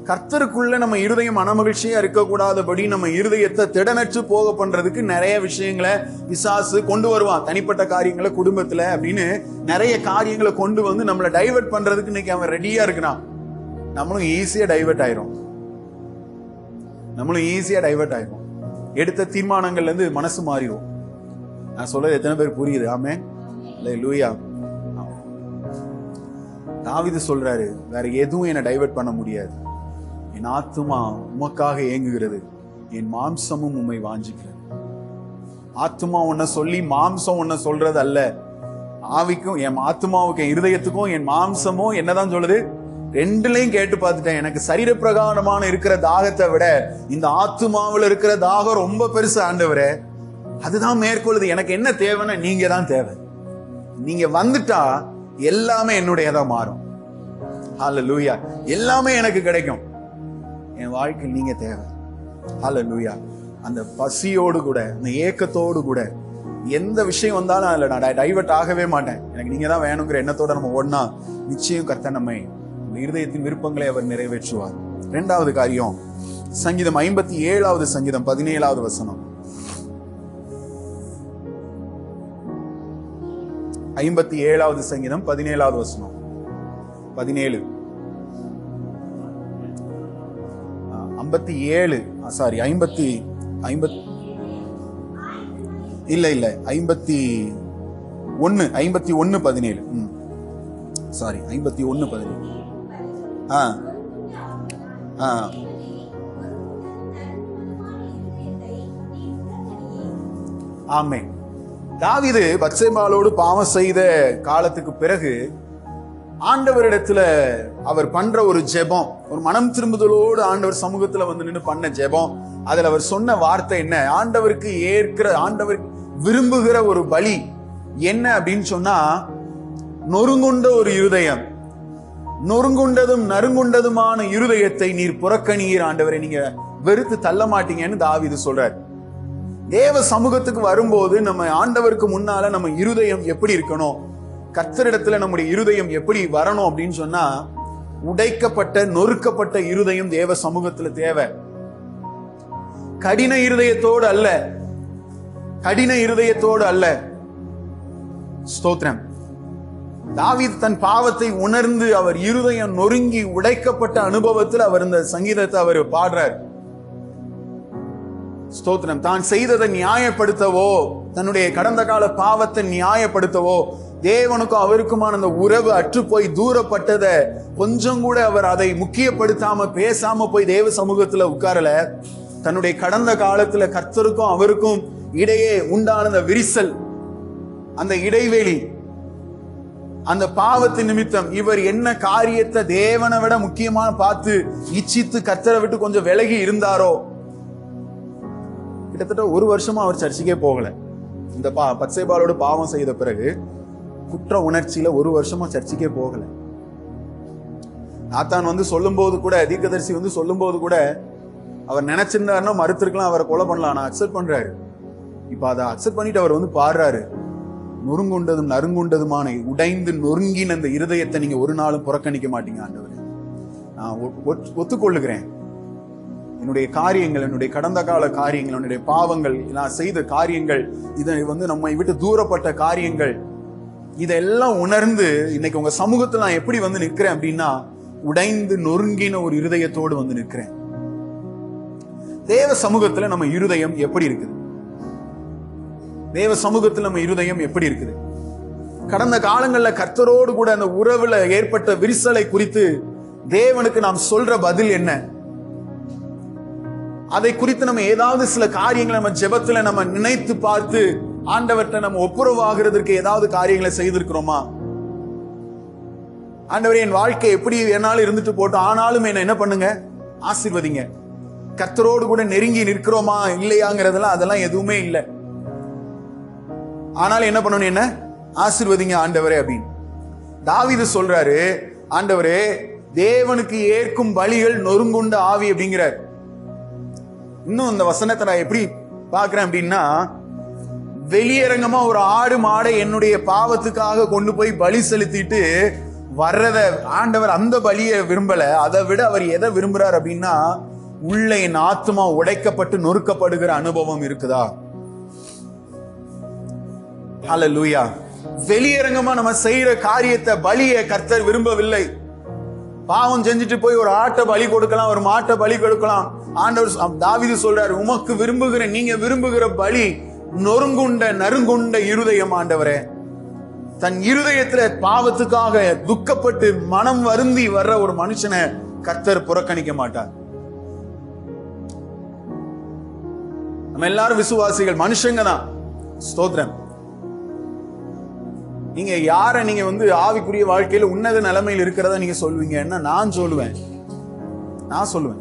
கர்த்தருக்குள்ள நம்ம இருதயம் மனமகிழ்ச்சியா இருக்கக்கூடாதபடி நம்ம இருதயத்தை திடனற்று போக பண்றதுக்கு நிறைய விஷயங்களை பிசாசு கொண்டு வருவான். தனிப்பட்ட காரியங்களை, குடும்பத்துல அப்படின்னு நிறைய காரியங்களை கொண்டு வந்து நம்மளை டைவர்ட் பண்றதுக்கு இன்னைக்கு அவன் ரெடியா இருக்கிறான். நம்மளும் ஈஸியா டைவர்ட் ஆயிரும். எடுத்த தீர்மானங்கள்ல இருந்து மனசு மாறிடும். நான் சொல்றது எத்தனை பேர் புரியுது? ஆமென். அல்லேலூயா. தாவீது சொல்றாரு, வேற எதுவும் என்னை டைவர்ட் பண்ண முடியாது. என் ஆத்துமா உமக்காக ஏங்குகிறது, என் மாம்சமும் உம்மை வாஞ்சிக்கிறது. ஆத்துமா உன்னை சொல்லி மாம்சம் உன்னை சொல்றது அல்ல. ஆவிக்கும் என் ஆத்துமாவுக்கு, என் இருதயத்துக்கும் என் மாம்சமும் என்னதான் சொல்லுது? ரெண்டுலையும் கேட்டு பார்த்துட்டேன். எனக்கு சரீர பிரகாரமான இருக்கிற தாகத்தை விட இந்த ஆத்துமாவில் இருக்கிற தாகம் ரொம்ப பெருசு ஆண்டவரே. அதுதான் மேற்கொள்ளுது. எனக்கு என்ன தேவைன்னா நீங்க தான் தேவை. நீங்க வந்துட்டா எல்லாமே என்னுடையதா மாறும். ஹல்லேலூயா. எல்லாமே எனக்கு கிடைக்கும். என் வாழ்க்கையில் நீங்க தேவை. ஹல்லேலூயா. அந்த பசியோடு கூட, அந்த ஏக்கத்தோடு கூட எந்த விஷயம் வந்தாலும் அதுல நான் டைவர்ட் ஆகவே மாட்டேன். எனக்கு நீங்க தான் வேணுங்கிற எண்ணத்தோட நம்ம ஓடனா நிச்சயம் கர்த்தர் நம்மை இருதயத்தின் விருப்பங்களை அவர் நிறைவேற்றுவார். இரண்டாவது காரியம், சங்கீதம் 57வது சங்கீதம் 17வது வசனம். 57வது சங்கீதம் 17வது வசனம். 17 57 சாரி 50 இல்ல 51 17 சாரி 51 17. ஆமென். தாவீது பத்சேபாளோடு பாவம் செய்த காலத்துக்கு பிறகு ஆண்டவரிடத்துல அவர் பண்ற ஒரு ஜெபம், ஒரு மனம் திரும்புதலோடு ஆண்டவர் சமூகத்துல வந்து நின்று பண்ண ஜெபம். அதுல அவர் சொன்ன வார்த்தை என்ன? ஆண்டவர் விரும்புகிற ஒரு பலி என்ன அப்படின்னு சொன்னா, நொறுங்குண்ட ஒரு இருதயம், நொறுங்குண்டதும் நறுங்குண்டதுமான இருதயத்தை நீர் புறக்கணியீர் ஆண்டவரை, நீங்க வெறுத்து தள்ள மாட்டீங்கன்னு தாவீது சொல்றார். தேவ சமூகத்துக்கு வரும்போது நம்ம ஆண்டவருக்கு முன்னால நம்ம இருதயம் எப்படி இருக்கணும், கர்த்தரிடத்துல நம்முடைய இருதயம் எப்படி வரணும் அப்படின்னு சொன்னா, உடைக்கப்பட்ட நொறுக்கப்பட்ட இருதயம் தேவ சமூகத்துல தேவை. கடின இருதயத்தோடு அல்ல. ஸ்தோத்திரம். தாவீது தன் பாவத்தை உணர்ந்து அவர் இருதயம் நொறுங்கி உடைக்கப்பட்ட அனுபவத்தில் அவர் இந்த சங்கீதத்தை அவர் பாடுறார். ஸ்தோத்திரம். தான் செய்ததை நியாயப்படுத்தவோ, தன்னுடைய கடந்த கால பாவத்தை நியாயப்படுத்தவோ, தேவனுக்கும் அவருக்குமான அந்த உறவு அற்று போய் தூரப்பட்டதை கொஞ்சம் கூட அவர் அதை முக்கியப்படுத்தாம பேசாம போய் தேவ சமூகத்துல உட்காரல. தன்னுடைய கடந்த காலத்துல கர்த்தருக்கும் அவருக்கும் இடையே உண்டான அந்த விரிசல், அந்த இடைவெளி, அந்த பாவத்தின் நிமித்தம் இவர் என்ன காரியத்தை தேவனை விட முக்கியமான பார்த்து இச்சித்து கர்த்தரை விட்டு கொஞ்சம் விலகி இருந்தாரோ, கிட்டத்தட்ட 1 வருஷமா அவர் சர்ச்சுக்கே போகல. இந்த பத்சேபாளோடு பாவம் செய்த பிறகு குற்ற உணர்ச்சியில 1 வருஷமா சர்ச்சுக்கே போகல. நாத்தான் வந்து சொல்லும் போது கூட, தீர்க்கதரிசி வந்து சொல்லும் போது கூட அவர் நினைச்சிருந்தாருன்னா மறுத்திருக்கலாம், அவரை கொலை பண்ணலாம். நான் அக்செப்ட் பண்றாரு. இப்ப அதை அக்செப்ட் பண்ணிட்டு அவர் வந்து பாடுறாரு, நொறுங்குண்டதும் நறுங்குண்டதுமான உடைந்து நொறுங்கின அந்த இருதயத்தை நீங்க ஒரு நாளும் புறக்கணிக்க மாட்டீங்க ஆண்டவரே. நான் ஒத்துக்கொள்ளுகிறேன். என்னுடைய காரியங்கள், என்னுடைய கடந்த கால காரியங்கள், என்னுடைய பாவங்கள், நான் செய்த காரியங்கள், இதை வந்து நம்மை விட்டு தூரப்பட்ட காரியங்கள், இதெல்லாம் உணர்ந்து இன்னைக்கு உங்க சமூகத்தில் நான் எப்படி வந்து நிற்கிறேன் அப்படின்னா, உடைந்து நொறுங்கின ஒரு இருதயத்தோடு வந்து நிற்கிறேன். தேவ சமூகத்துல நம்ம இருதயம் எப்படி இருக்குது? தேவ சமூகத்தில் நம்ம இருதயம் எப்படி இருக்குது? கடந்த காலங்களில் கர்த்தரோடு கூட அந்த உறவுல ஏற்பட்ட விரிசலை குறித்து தேவனுக்கு நாம் சொல்ற பதில் என்ன? அதை குறித்து நம்ம ஏதாவது சில காரியங்களை நம்ம ஜெபத்துல நம்ம நினைத்து பார்த்து ஆண்டவர்கிட்ட நம்ம ஒப்புரவாகிறதுக்கு ஏதாவது காரியங்களை செய்திருக்கிறோமா? ஆண்டவரே, என் வாழ்க்கை எப்படி என்னாலும் இருந்துட்டு போட்டோம், ஆனாலும் என்ன பண்ணுங்க, ஆசீர்வதிங்க. கர்த்தரோடு கூட நெருங்கி நிற்கிறோமா இல்லையாங்கிறதெல்லாம் அதெல்லாம் எதுவுமே இல்லை. ஆனாலும் என்ன பண்ணணும், என்ன ஆசீர்வதிங்க ஆண்டவரே அப்படின்னு தாவீது சொல்றாரு. ஆண்டவரே, தேவனுக்கு ஏற்கும் பலிகள் நொறுங்குண்ட ஆவி அப்படிங்கிறார். இன்னும் இந்த வசனத்தை நான் எப்படி பார்க்கிறேன் அப்படின்னா, வெளியரங்கமா ஒரு ஆடு மாடை என்னுடைய பாவத்துக்காக கொண்டு போய் பலி செலுத்திட்டு வர்றத ஆண்டவர் அந்த பலியை விரும்பல. அதை விட அவர் எதை விரும்புறார் அப்படின்னா, உள்ள என் ஆத்துமா உடைக்கப்பட்டு நொறுக்கப்படுகிற அனுபவம் இருக்குதா? ஹல்லேலூயா. வெளியரங்கமா நம்ம செய்யற காரியத்தை, பலியை கர்த்தர் விரும்பவில்லை. பாவம் செஞ்சுட்டு போய் ஒரு ஆட்டை பலி கொடுக்கலாம், ஒரு மாட்டை பலி கொடுக்கலாம். ஆண்டவர் தாவீது சொல்றாரு, உமக்கு விரும்புகிற, நீங்க விரும்புகிற பலி நொறுங்குண்ட நறுங்குண்ட இருதயம். ஆண்டவரே, தன் இருதயத்துல பாவத்துக்காக துக்கப்பட்டு மனம் வருந்தி வர்ற ஒரு மனுஷனை கர்த்தர் புறக்கணிக்க மாட்டார். நம்ம எல்லாரும் விசுவாசிகள், மனுஷங்க தான். ஸ்தோத்திரம். நீங்க யார நீங்க ஆவிக்குரிய வாழ்க்கையில உன்னத நிலைமையில் இருக்கிறதா நீங்க சொல்லுவீங்கன்னா, நான் சொல்லுவேன்.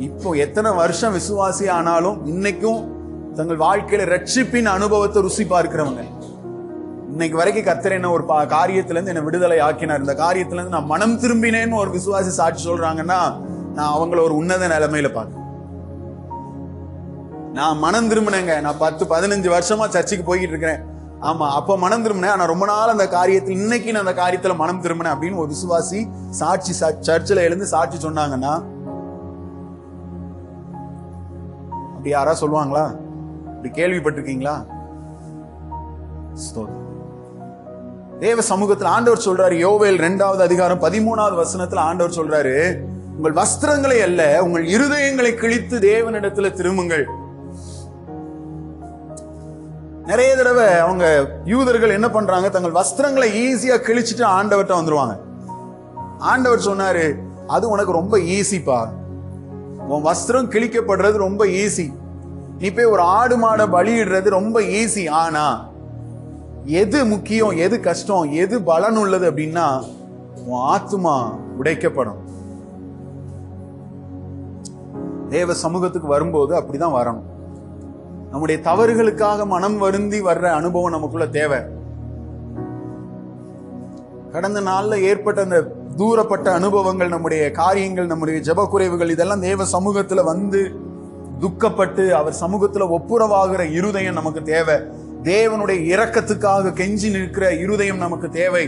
இப்போ எத்தனை வருஷம் விசுவாசி ஆனாலும் இன்னைக்கும் தங்கள் வாழ்க்கையில ரட்சிப்பின் அனுபவத்தை ருசி பார்க்கிறவங்க, இன்னைக்கு வரைக்கும் கர்த்தர் என்ன ஒரு காரியத்துல இருந்து என்ன விடுதலை ஆக்கினார், இந்த காரியத்துல இருந்து நான் மனம் திரும்பினேன்னு ஒரு விசுவாசி சாட்சி சொல்றாங்கன்னா, நான் அவங்கள ஒரு உன்னத நிலைமையில பார்க்கிறேன். நான் மனம் திரும்பினேங்க, நான் 10-15 வருஷமா சர்ச்சுக்கு போய்கிட்டு இருக்கிறேன். ஆமா, அப்ப மனம் திரும்பினேன். ஆனா ரொம்ப நாள் அந்த காரியத்தில், இன்னைக்கு நான் அந்த காரியத்துல மனம் திரும்பினேன் அப்படின்னு ஒரு விசுவாசி சாட்சி சர்ச்சில் எழுந்து சாட்சி சொன்னாங்கன்னா, அப்படி யாரா சொல்லுவாங்களா? அப்படி கேள்விப்பட்டிருக்கீங்களா? தேவ சமூகத்தில் ஆண்டவர் சொல்றாரு, யோவேல் 2வது அதிகாரம் 13வது வசனத்துல ஆண்டவர் சொல்றாரு, உங்கள் வஸ்திரங்களை அல்ல, உங்கள் இருதயங்களை கிழித்து தேவனிடத்துல திரும்புங்கள். நிறைய தடவை அவங்க யூதர்கள் என்ன பண்றாங்க, தங்கள் வஸ்திரங்களை ஈஸியா கிழிச்சிட்டு ஆண்டவர்கிட்ட வந்துருவாங்க. ஆண்டவர் சொன்னாரு, அது உனக்கு ரொம்ப ஈஸிப்பா, உன் வஸ்திரம் கிழிக்கப்படுறது ரொம்ப ஈஸி, நீ போய் ஒரு ஆடு மாடை பலியிடுறது ரொம்ப ஈஸி. ஆனா எது முக்கியம், எது கஷ்டம், எது பலன் உள்ளது அப்படின்னா, உன் ஆத்துமா உடைக்கப்படும். தேவ சமூகத்துக்கு வரும்போது அப்படிதான் வரணும். நம்முடைய தவறுகளுக்காக மனம் வருந்தி வர்ற அனுபவம் நமக்குள்ள தேவை. கடந்த நாள்ல ஏற்பட்ட அந்த தூரப்பட்ட அனுபவங்கள், நம்முடைய காரியங்கள், நம்முடைய ஜெப குறைவுகள், இதெல்லாம் தேவ சமூகத்துல வந்து துக்கப்பட்டு அவர் சமூகத்துல ஒப்புரவாகிற இருதயம் நமக்கு தேவை. தேவனுடைய இரக்கத்துக்காக கெஞ்சி நிற்கிற இருதயம் நமக்கு தேவை.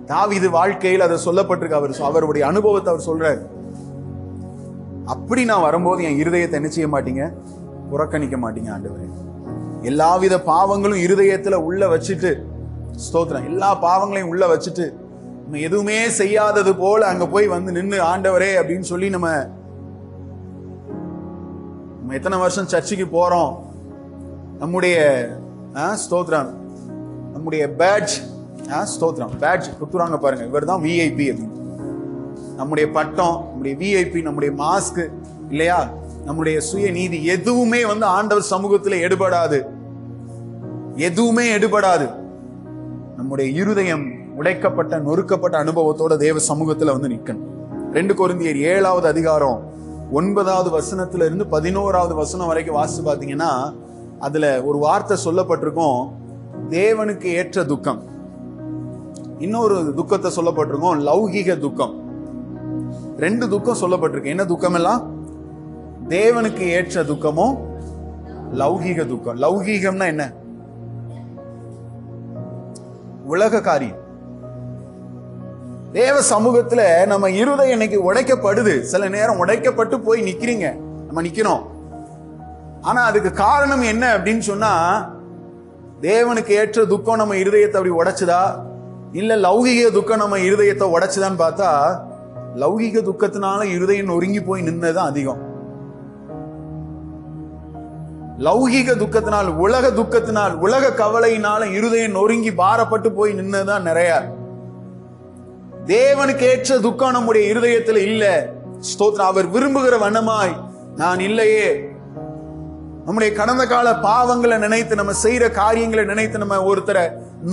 தாவீது வாழ்க்கையில் அதை சொல்லப்பட்டிருக்கு. அவருடைய அனுபவத்தை அவர் சொல்றார். அப்படி நான் வரும்போது என் இருதயத்தை என்ன செய்ய மாட்டீங்க, புறக்கணிக்க மாட்டீங்க ஆண்டவரே. எல்லாவித பாவங்களும் இருதயத்துல உள்ள வச்சுட்டு, ஸ்தோத்திரம், எல்லா பாவங்களையும் உள்ள வச்சுட்டு நம்ம எதுவுமே செய்யாதது போல அங்க போய் வந்து நின்று ஆண்டவரே அப்படின்னு சொல்லி நம்ம எத்தனை வருஷம் சர்ச்சுக்கு போறோம், நம்முடைய ஸ்தோத்திரம், நம்முடைய பேட்ஜ், ஸ்தோத்திரம், பேட்ஜ் குத்துறாங்க பாருங்க, இவர் தான் விஐபி அப்படின்னு. நம்முடைய பட்டம், நம்முடைய விஐபி, நம்முடைய மாஸ்க் இல்லையா, நம்முடைய சுய நீதி எதுவுமே ஆண்டவர் சமூகத்தில் எடுபடாது. எதுவுமே எடுபடாது. நம்முடைய இருதயம் உடைக்கப்பட்ட நொறுக்கப்பட்ட அனுபவத்தோட தேவ சமூகத்துல நிக்கணும். 2 கொரிந்தியர் 7வது அதிகாரம் 9வது வசனத்துல இருந்து 11வது வசனம் வரைக்கும் வாசிச்சு பாத்தீங்கன்னா, அதுல ஒரு வார்த்தை சொல்லப்பட்டிருக்கும், தேவனுக்கு ஏற்ற துக்கம். இன்னொரு துக்கத்தை சொல்லப்பட்டிருக்கும், லௌகிக துக்கம். 2 துக்கம் சொல்லப்பட்டிருக்கு. என்ன துக்கம் எல்லாம்? தேவனுக்கு ஏற்ற துக்கமும் லௌகிக துக்கம். லௌகிகம்னா என்ன? உலக காரியம். தேவ சமூகத்துல நம்ம இருதயம் இன்னைக்கு உடைக்கப்படுது. சில நேரம் உடைக்கப்பட்டு போய் நிக்கிறீங்க, நம்ம நிக்கிறோம். ஆனா அதுக்கு காரணம் என்ன அப்படின்னு சொன்னா, தேவனுக்கு ஏற்ற துக்கம் நம்ம இருதயத்தை அப்படி உடைச்சுதா, இல்ல லௌகிக துக்கம் நம்ம இருதயத்தை உடைச்சுதான் பார்த்தா, லௌகிக துக்கத்தினால இருதயம் நொறுங்கி போய் நின்னதுதான் அதிகம். லௌகிக துக்கத்தினால், உலக துக்கத்தினால், உலக கவலையினால இருதயம் நொறுங்கி பாரப்பட்டு போய் நின்னதுதான் நிறைய. தேவனுக்கு ஏற்ற துக்கம் நம்முடைய இருதயத்துல இல்ல. ஸ்தோத்திரம். அவர் விரும்புகிற வண்ணமாய் நான் இல்லையே. நம்முடைய கடந்த கால பாவங்களை நினைத்து, நம்ம செய்யற காரியங்களை நினைத்து, நம்ம ஒருத்தரை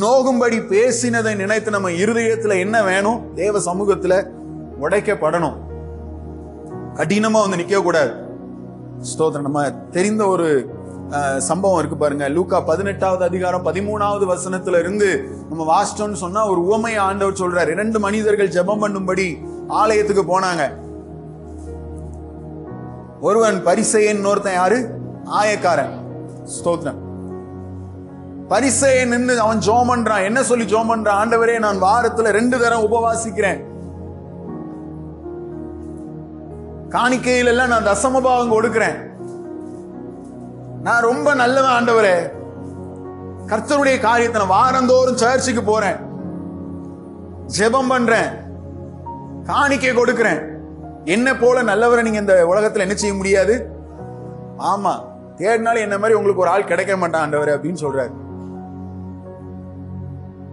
நோகும்படி பேசினதை நினைத்து நம்ம இருதயத்துல என்ன வேணும்? தேவ சமூகத்துல உடைக்கப்படணும். கடினமா வந்து நிக்க கூடாது. ஸ்தோத்திரம். நம்ம தெரிந்த ஒரு சம்பவம் இருக்கு பாருங்க. லூக்கா 18வது அதிகாரம் 13வது வசனத்துல இருந்து நம்ம வாசிச்சோம்னு சொன்னா, ஒரு உவமையை ஆண்டவர் சொல்றாரு. 2 மனிதர்கள் ஜெபம் பண்ணும்படி ஆலயத்துக்கு போனாங்க. ஒருவன் பரிசேயன், இன்னொருத்தன் யாரு? ஆயக்காரன். ஸ்தோத்திரம். பரிசேயன் நின்று அவன் ஜெபம் பண்றான். என்ன சொல்லி ஜெபம் பண்றான்? ஆண்டவரே, நான் வாரத்துல 2 தரம் உபவாசிக்கிறேன், காணிக்கையில எல்லாம் நான் தசமபாகம் கொடுக்கிறேன், நான் ரொம்ப நல்லவன் ஆண்டவரே, கர்த்தருடைய காரியத்தை நான் வாரந்தோறும் சர்ச்சுக்கு போறேன், ஜெபம் பண்றேன், காணிக்கை கொடுக்கிறேன், என்ன போல நல்லவரை நீங்க இந்த உலகத்துல என்ன செய்ய முடியாது. ஆமா, தேடினாலும் என்ன மாதிரி உங்களுக்கு ஒரு ஆள் கிடைக்க மாட்டான் ஆண்டவரே அப்படின்னு சொல்றாரு.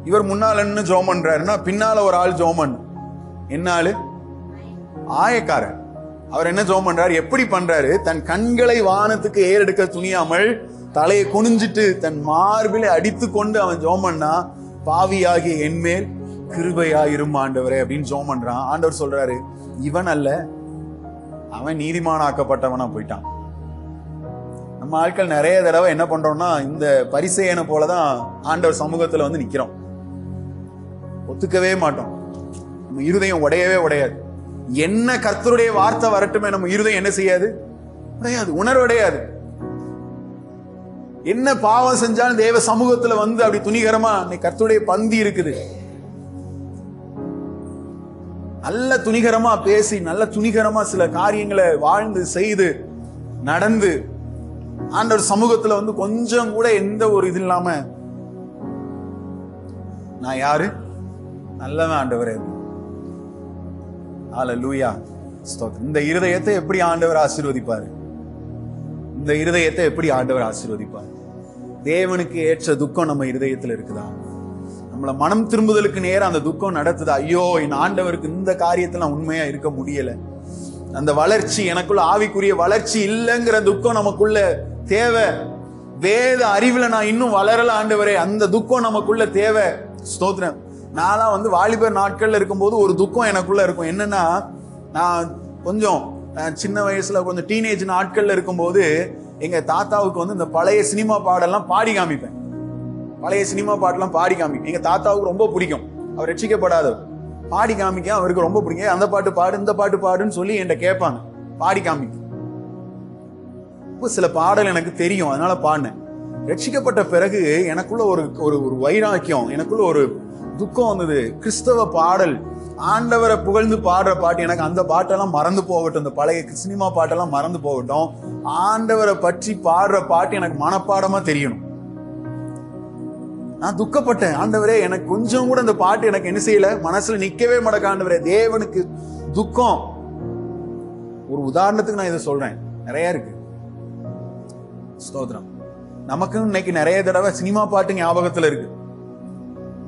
இவர் முன்னால என்ன ஜெபம் பண்றாருன்னா, பின்னால ஒரு ஆள் ஜெபம் பண்ண. என்ன ஆளு? ஆயக்காரன். அவர் என்ன ஜெபம் பண்றாரு? எப்படி பண்றாரு? தன் கண்களை வானத்துக்கு ஏறெடுக்க துணியாமல் தலையை குனிஞ்சிட்டு தன் மார்பிலை அடித்து கொண்டு அவன் ஜெபம் பண்ணா, பாவியாகி என்மேல் கிருபையாயிரும் ஆண்டவரே அப்படின்னு ஜெபம் பண்றான். ஆண்டவர் சொல்றாரு, இவன் அல்ல, அவன் நீதிமானாக்கப்பட்டவனா போயிட்டான். நம்ம ஆட்கள் நிறைய தடவை என்ன பண்றோம்னா, இந்த பரிசேயனை போலதான் ஆண்டவர் சமூகத்துல வந்து நிக்கிறோம். ஒத்துக்கவே மாட்டோம். நம்ம இருதயம் உடையவே உடையாது. என்ன கர்த்தருடைய வார்த்தை வரட்டுமே, நம்ம இருதயம் என்ன செய்யாது? உடையாது, உணர்வடையாது. என்ன பாவம் செஞ்சாலும் தேவ சமூகத்துல வந்து அப்படி துணிகரமா, கர்த்தருடைய பந்தி இருக்குது, நல்ல துணிகரமா பேசி, நல்ல துணிகரமா சில காரியங்களை வாழ்ந்து செய்து நடந்து ஆண்டவர் சமூகத்துல வந்து கொஞ்சம் கூட எந்த ஒரு இது இல்லாம, நான் யாரு? நல்லவன் ஆண்டவரே. ஹல்லேலூயா. ஸ்தோத்திரம். இந்த இருதயத்தை எப்படி ஆண்டவர் ஆசீர்வதிப்பாரு? இந்த இருதயத்தை எப்படி ஆண்டவர் ஆசீர்வதிப்பார்? தேவனுக்கு ஏற்ற துக்கம் நம்ம இருதயத்துல இருக்குதா? நம்மள மனம் திரும்புதலுக்கு நேரம் அந்த துக்கம் நடத்துதா? ஐயோ, என் ஆண்டவருக்கு இந்த காரியத்துல நான் உண்மையா இருக்க முடியல, அந்த வளர்ச்சி எனக்குள்ள ஆவிக்குரிய வளர்ச்சி இல்லைங்கிற துக்கம் நமக்குள்ள தேவை. வேத அறிவுல நான் இன்னும் வளரல ஆண்டவரே, அந்த துக்கம் நமக்குள்ள தேவை. ஸ்தோத்திரம். நான் வந்து வாலிபர் நாட்கள்ல இருக்கும்போது ஒரு துக்கம் எனக்குள்ள இருக்கும். என்னன்னா, நான் கொஞ்சம் சின்ன வயசுல கொஞ்சம் டீனேஜ் நாட்கள்ல இருக்கும்போது எங்க தாத்தாவுக்கு வந்து இந்த பழைய சினிமா பாடெல்லாம் பாடி காமிப்பேன். பழைய சினிமா பாட்டெல்லாம் பாடி காமிப்பேன். எங்க தாத்தாவுக்கு ரொம்ப பிடிக்கும். அவர் ரட்சிக்கப்படாதவர். பாடி காமிக்க அவருக்கு ரொம்ப பிடிக்கும். அந்த பாட்டு பாடு, இந்த பாட்டு பாடுன்னு சொல்லி என்கிட்ட கேட்பாங்க. பாடி காமிக்க சில பாடல் எனக்கு தெரியும், அதனால பாடினேன். ரட்சிக்கப்பட்ட பிறகு எனக்குள்ள ஒரு ஒரு வைராக்கியம், எனக்குள்ள ஒரு துக்கம் வந்தது. கிறிஸ்தவ பாடல், ஆண்டவரை புகழ்ந்து பாடுற பாட்டு, எனக்கு அந்த பாட்டெல்லாம் மறந்து போகட்டும், இந்த பழைய சினிமா பாட்டெல்லாம் மறந்து போகட்டும், ஆண்டவரை பற்றி பாடுற பாட்டு எனக்கு மனப்பாடமா தெரியணும். நான் துக்கப்பட்டேன். ஆண்டவரே, எனக்கு கொஞ்சம் கூட அந்த பாட்டு எனக்கு என்ன செய்யல, மனசுல நிக்கவே மாட்டேங்க ஆண்டவரே. தேவனுக்கு துக்கம். ஒரு உதாரணத்துக்கு நான் இதை சொல்றேன், நிறைய இருக்கு. ஸ்தோத்திரம். நமக்கு இன்னைக்கு நிறைய தடவை சினிமா பாட்டு ஞாபகத்துல இருக்கு.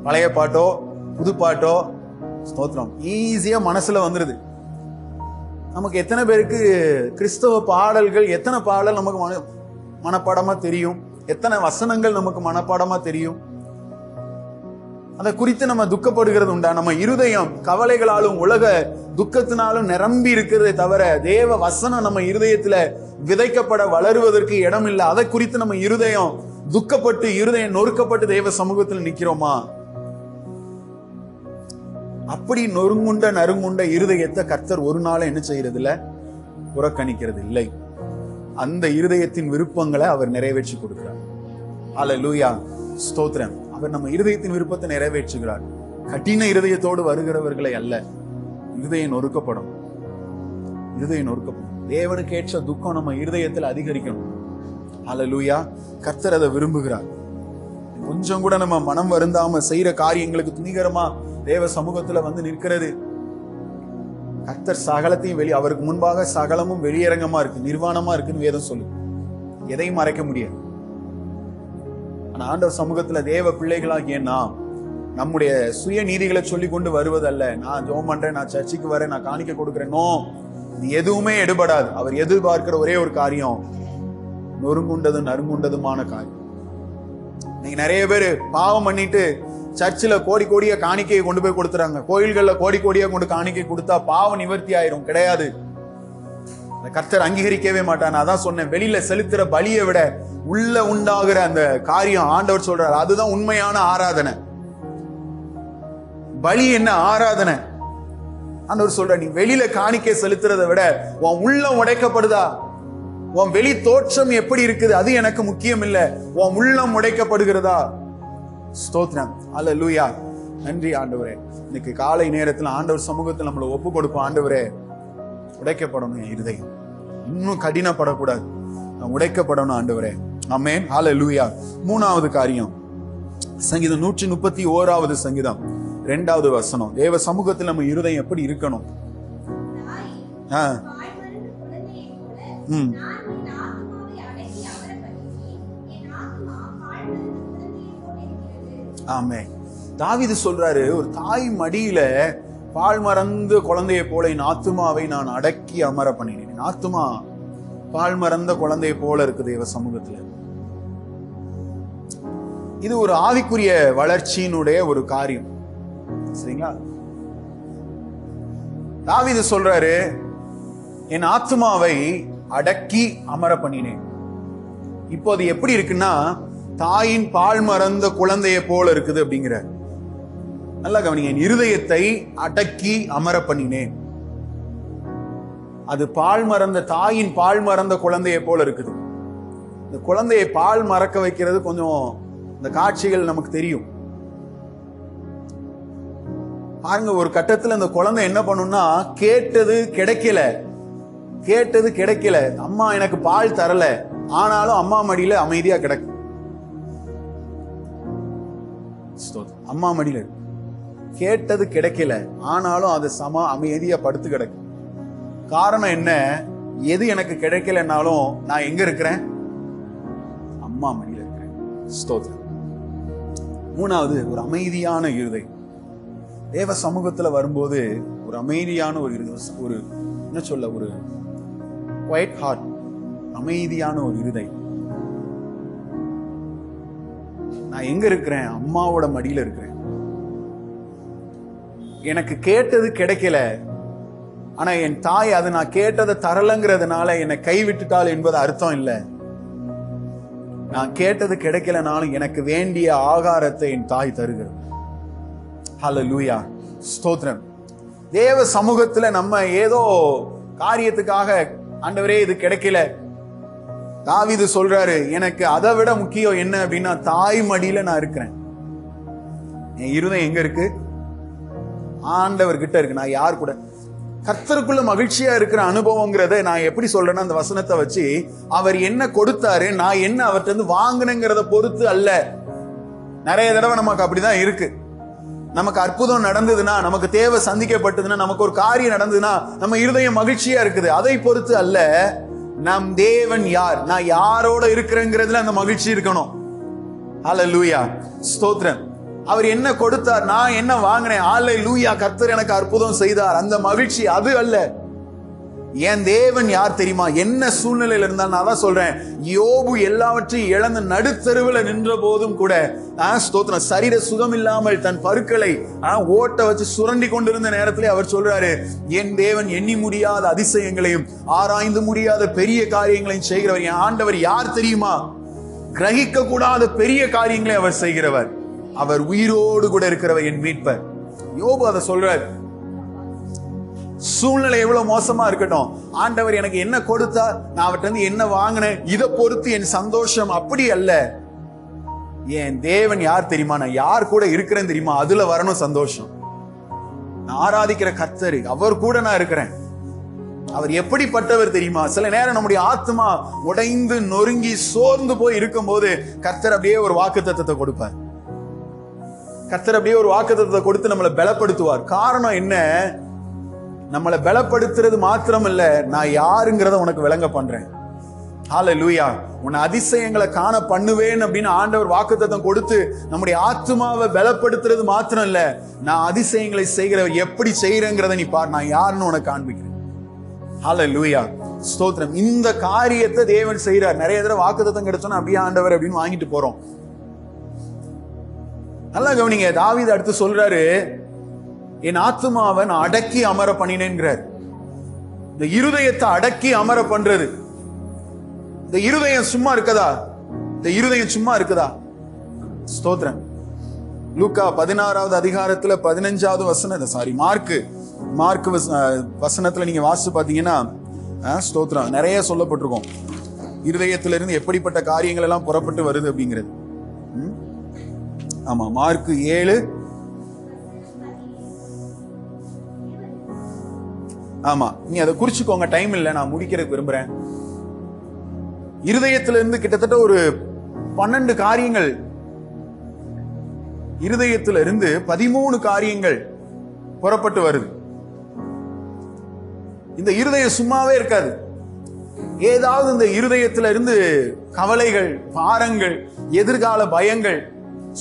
பழைய பாட்டோ புது பாட்டோ, ஸ்தோத்திரம், ஈஸியா மனசுல வந்துருது. நமக்கு எத்தனை பேருக்கு கிறிஸ்தவ பாடல்கள், எத்தனை பாடல் நமக்கு மனப்பாடமா தெரியும், எத்தனை வசனங்கள் நமக்கு மனப்பாடமா தெரியும். அதை குறித்து நம்ம துக்கப்படுகிறது உண்டா? நம்ம இருதயம் கவலைகளாலும் உலக துக்கத்தினாலும் நிரம்பி இருக்கிறதே தவிர தேவ வசனம் நம்ம இருதயத்துல விதைக்கப்பட வளருவதற்கு இடம் இல்லை. அதை குறித்து நம்ம இருதயம் துக்கப்பட்டு, இருதயம் நொறுக்கப்பட்டு தேவ சமூகத்தில் நிக்கிறோமா? அப்படி நொறுங்குண்ட நறுங்குண்ட இருதயத்தை கர்த்தர் ஒரு நாள் என்ன செய்யறது இல்ல, புறக்கணிக்கிறது இல்லை. அந்த இருதயத்தின் விருப்பங்களை அவர் நிறைவேற்றி கொடுக்கிறார். ஹல்லேலூயா. ஸ்தோத்திரம். அவர் நம்ம இருதயத்தின் விருப்பத்தை நிறைவேற்றுகிறார். கடின இருதயத்தோடு வருகிறவர்களை அல்ல. இருதயம் நொறுக்கப்படும், இருதயம் நொறுக்கப்படும். தேவனுக்கு ஏற்ற துக்கம் நம்ம இருதயத்தில் அதிகரிக்கணும். ஹல்லேலூயா. கர்த்தர் அதை விரும்புகிறார். கொஞ்சம் கூட நம்ம மனம் வருந்தாம செய்யற காரியங்களுக்கு துணிகரமா தேவ சமூகத்துல வந்து நிற்கிறது. கர்த்தர் சகலத்தையும் அவருக்கு முன்பாக சகலமும் வெளியரங்கமா இருக்கு, நிர்வாணமா இருக்குன்னு வேதம் சொல்லு. எதையும் மறைக்க முடியாது. ஆனா ஆண்டவர் சமூகத்துல தேவ பிள்ளைகளாகிய நாம் நம்முடைய சுய நீதிகளை சொல்லி கொண்டு வருவதல்ல. நான் ஜெபம் பண்றேன், நான் சர்ச்சுக்கு வரேன், நான் காணிக்க கொடுக்கிறேன், நோ, இது எதுவுமே எடுபடாது. அவர் எதிர்பார்க்கிற ஒரே ஒரு காரியம் நொறுங்குண்டதும் நறுங்குண்டதுமான காரியம். நீங்க நிறைய பேர் பாவம் பண்ணிட்டு சர்ச்சில் கோடி கோடியா காணிக்கையை கொண்டு போய் கொடுத்துறாங்க. கோயில்கள்ல கோடி கோடியா கொண்டு காணிக்கை கொடுத்தா பாவம் நிவர்த்தி ஆயிரும். கிடையாது. கர்த்தர் அங்கீகரிக்கவே மாட்டான். அதான் சொன்னேன், வெளியில செலுத்துற பலியை விட உள்ள உண்டாகிற அந்த காரியம் ஆண்டவர் சொல்றாரு, அதுதான் உண்மையான ஆராதனை. பலி என்ன? ஆராதனை. ஆண்டவர் சொல்ற, நீ வெளியில காணிக்கை செலுத்துறதை விட உன் உள்ளம் உடைக்கப்படுதா, உன் வெளி தோற்றம் எப்படி இருக்குது, அது எனக்கு முக்கியம் இல்ல, உன் உள்ளம் உடைக்கப்படுகிறதா? ஸ்தோத்திரம், அல்லேலூயா. நன்றி ஆண்டவரே. இன்னைக்கு காலை நேரத்தில் ஆண்டவர் சமூகத்தில் நம்மளை ஒப்பு கொடுப்போம். ஆண்டவரே, உடைக்கப்படணும் என் இருதயம், இன்னும் கடினப்படக்கூடாது, உடைக்கப்படணும் ஆண்டவரே. ஆமென், அல்லேலூயா. மூணாவது காரியம், சங்கீதம் 131வது சங்கீதம் 2வது வசனம். தேவ சமூகத்தில் நம்ம இருதயம் எப்படி இருக்கணும்? ஆமென். தாவீது சொல்றாரு, ஒரு தாய் மடியில பால் மறந்த குழந்தையை போல என் ஆத்துமாவை நான் அடக்கி அமர பண்ணினேன். என் ஆத்துமா பால் மறந்த குழந்தையை போல இருக்கு தேவ சமூகத்துல. இது ஒரு ஆவிக்குரிய வளர்ச்சியினுடைய ஒரு காரியம், சரிங்களா? தாவீது சொல்றாரு, என் ஆத்துமாவை அடக்கி அமர பண்ணினேன். இப்போ அது எப்படி இருக்குன்னா, தாயின் பால் மறந்த குழந்தையை போல இருக்குது அப்படிங்கிற. நல்லா கவனிங்க, என் இருதயத்தை அடக்கி அமர பண்ணினேன். அது பால் மறந்த, தாயின் பால் மறந்த குழந்தையை போல இருக்குது. இந்த குழந்தையை பால் மறக்க வைக்கிறது கொஞ்சம், இந்த காட்சிகள் நமக்கு தெரியும் பாருங்க. ஒரு கட்டத்துல இந்த குழந்தை என்ன பண்ணும்னா, கேட்டது கிடைக்கல, அம்மா எனக்கு பால் தரல, ஆனாலும் அம்மா மடியில அமைதியா கிடக்கு. அம்மா மடியில கேட்டது கிடைக்கல, ஆனாலும் அது அமைதியா படுத்து கிடக்கு. காரணம் என்ன? எது எனக்கு கிடைக்கலனாலும் நான் எங்க இருக்கிறேன்? அம்மா மடியில இருக்கிறேன். ஸ்தோத்திரம். மூணாவது, ஒரு அமைதியான இருதயம். தேவ சமூகத்துல வரும்போது ஒரு அமைதியான ஒரு இருதயம், ஒரு என்ன சொல்ல, ஒரு குவைட் ஹார்ட், அமைதியான ஒரு இருதயம். நான் எங்க இருக்கிறேன்? அம்மாவோட மடியில இருக்கிறேன். எனக்கு கேட்டது கிடைக்கல, ஆனா என் தாய் அது நான் கேட்டதை தரலங்கிறதுனால என்னை கைவிட்டுட்டாள் என்பது அர்த்தம் இல்லை. நான் கேட்டது கிடைக்கலனாலும் எனக்கு வேண்டிய ஆகாரத்தை என் தாய் தருகிறது. ஹல்லேலூயா, ஸ்தோத்திரம். தேவ சமூகத்துல நம்ம ஏதோ காரியத்துக்காக, ஆண்டவரே இது கிடைக்கல, தாவீது சொல்றாரு, எனக்கு அதை விட முக்கியம் என்ன அப்படின்னா, தாய் மடியில நான் இருக்கிறேன். என் இருதயம் எங்க இருக்கு? ஆண்டவர் கிட்ட இருக்கு. நான் யார் கூட? கர்த்தருக்குள்ள மகிழ்ச்சியா இருக்கிற அனுபவங்கிறத நான் எப்படி சொல்றேன்னா, அந்த வசனத்தை வச்சு, அவர் என்ன கொடுத்தாரு, நான் என்ன அவர்கிட்ட இருந்து வாங்கினேங்கிறத பொறுத்து அல்ல. நிறைய தடவை நமக்கு அப்படிதான் இருக்கு. நமக்கு அற்புதம் நடந்ததுன்னா, நமக்கு தேவை சந்திக்கப்பட்டதுன்னா, நமக்கு ஒரு காரியம் நடந்ததுன்னா நம்ம இருதயம் மகிழ்ச்சியா இருக்குது. அதை பொறுத்து அல்ல, நம் தேவன் யார், நான் யாரோட இருக்கிறேங்கிறதுல அந்த மகிழ்ச்சி இருக்கணும். ஹல்லேலூயா, ஸ்தோத்திரம். அவர் என்ன கொடுத்தார், நான் என்ன வாங்கினேன், ஹல்லேலூயா, கர்த்தர் எனக்கு அற்புதம் செய்தார், அந்த மகிழ்ச்சி அது அல்ல. என் தேவன் யார் தெரியுமா? என்ன சூழ்நிலையில இருந்தாலும், நான் தான் சொல்றேன், யோபு எல்லாவற்றையும் இழந்த நடுத்தருவில் நின்ற போதும் கூட ஸ்தோத்திரம், சரீர சுகம் இல்லாமல் தன் பருக்களை ஓட்ட வச்சு சுரண்டி கொண்டிருந்த நேரத்திலே அவர் சொல்றாரு, என் தேவன் எண்ணி முடியாத அதிசயங்களையும் ஆராய்ந்து முடியாத பெரிய காரியங்களையும் செய்கிறவர். என் ஆண்டவர் யார் தெரியுமா? கிரகிக்க கூடாத பெரிய காரியங்களை அவர் செய்கிறவர். அவர் உயிரோடு கூட இருக்கிறவர், என் மீட்பர். யோபு அதை சொல்றார். சூழ்நிலை எவ்வளவு மோசமா இருக்கட்டும், ஆண்டவர் எனக்கு என்ன கொடுத்தா, நான் அவர்கிட்ட இருந்து என்ன வாங்கினேன், இதை பொறுத்து என் சந்தோஷம் அப்படி அல்ல. என் தேவன் யார் தெரியுமா? நான் யார் கூட இருக்கிறேன் தெரியுமா? அதுல வரணும் சந்தோஷம். நான் ஆராதிக்கிற கர்த்தர், அவர் கூட நான் இருக்கிறேன். அவர் எப்படிப்பட்டவர் தெரியுமா? சில நேரம் நம்முடைய ஆத்மா உடைந்து நொறுங்கி சோர்ந்து போய் இருக்கும் போது கர்த்தர் அப்படியே ஒரு வாக்குத்தத்தத்தை கொடுப்பார். கர்த்தர் அப்படியே ஒரு வாக்குத்தத்தத்தை கொடுத்து நம்மளை பலப்படுத்துவார். காரணம் என்ன? நம்மளை பலப்படுத்துறது மாத்திரம் இல்ல, நான் யாருங்கிறத உனக்கு விளங்க பண்றேன். ஹல்லேலூயா. உன்னை அதிசயங்களை காண பண்ணுவேன் அப்படின்னு ஆண்டவர் வாக்குத்தத்தம் கொடுத்து நம்முடைய ஆத்துமாவை பலப்படுத்துறது மாத்திரம் இல்ல, நான் அதிசயங்களை செய்கிறவர், எப்படி செய்யறேங்கிறத நீ பார், நான் யாருன்னு உனக்கு காண்பிக்கிறேன். ஹல்லேலூயா, ஸ்தோத்திரம். இந்த காரியத்தை தேவன் செய்யறார். நிறைய தடவை வாக்குத்தத்தம் கிடைச்சோன்னா அப்படியே ஆண்டவர் அப்படின்னு வாங்கிட்டு போறோம். நல்லா கவனிங்க, தாவீது அடுத்து சொல்றாரு, என் ஆத்துமாவை நான் அடக்கி அமர பண்ணினேன்கிறார். இந்த இருதயத்தை அடக்கி அமர பண்றது. இந்த இருதயம் சும்மா இருக்குதா? இந்த இருதயம் சும்மா இருக்குதா? ஸ்தோத்திரம். லூக்கா 16வது அதிகாரத்துல 15வது வசனம், சாரி மார்க் வசனத்துல நீங்க வாசிச்சு பாத்தீங்கன்னா, ஸ்தோத்திரம், நிறைய சொல்லப்பட்டிருக்கும் இருதயத்திலிருந்து எப்படிப்பட்ட காரியங்கள் எல்லாம் புறப்பட்டு வருது அப்படிங்கிறது. ஆமா, மார்க் 7. ஆமா, நீ அதை குறிச்சுக்கோங்க, டைம் இல்லை, நான் முடிக்கிறதுக்கு விரும்புறேன். இருதயத்திலிருந்து கிட்டத்தட்ட ஒரு 12 காரியங்கள், இருதயத்திலிருந்து 13 காரியங்கள் புறப்பட்டு வருது. இந்த இருதயம் சும்மாவே இருக்காது. ஏதாவது இந்த இருதயத்திலிருந்து கவலைகள், பாரங்கள், எதிர்கால பயங்கள்,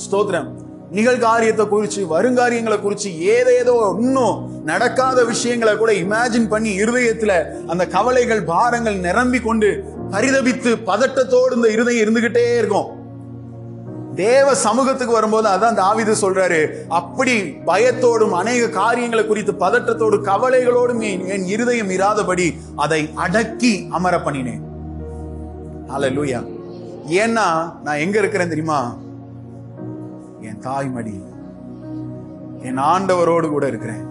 ஸ்தோத்திரம், நிகழ்காரியத்தை குறிச்சு, வருங்காரியங்களை குறிச்சு, ஏதேதோ இன்னும் நடக்காத விஷயங்களை கூட இமேஜின் பண்ணி இருதயத்துல அந்த கவலைகள், பாரங்கள் நிரம்பி கொண்டு பரிதபித்து பதட்டத்தோடு இந்த இருதயம் இருந்துகிட்டே இருக்கும். தேவ சமூகத்துக்கு வரும்போது அதான் தாவீது சொல்றாரு, அப்படி பயத்தோடும் அநேக காரியங்களை குறித்து பதட்டத்தோடு கவலைகளோடும் என் இருதயம் இராதபடி அதை அடக்கி அமர பண்ணினேன். ஹல்லேலூயா. ஏன்னா நான் எங்க இருக்கிறேன் தெரியுமா? என் தாய்மடி, என் ஆண்டவரோடு கூட இருக்கிறேன்.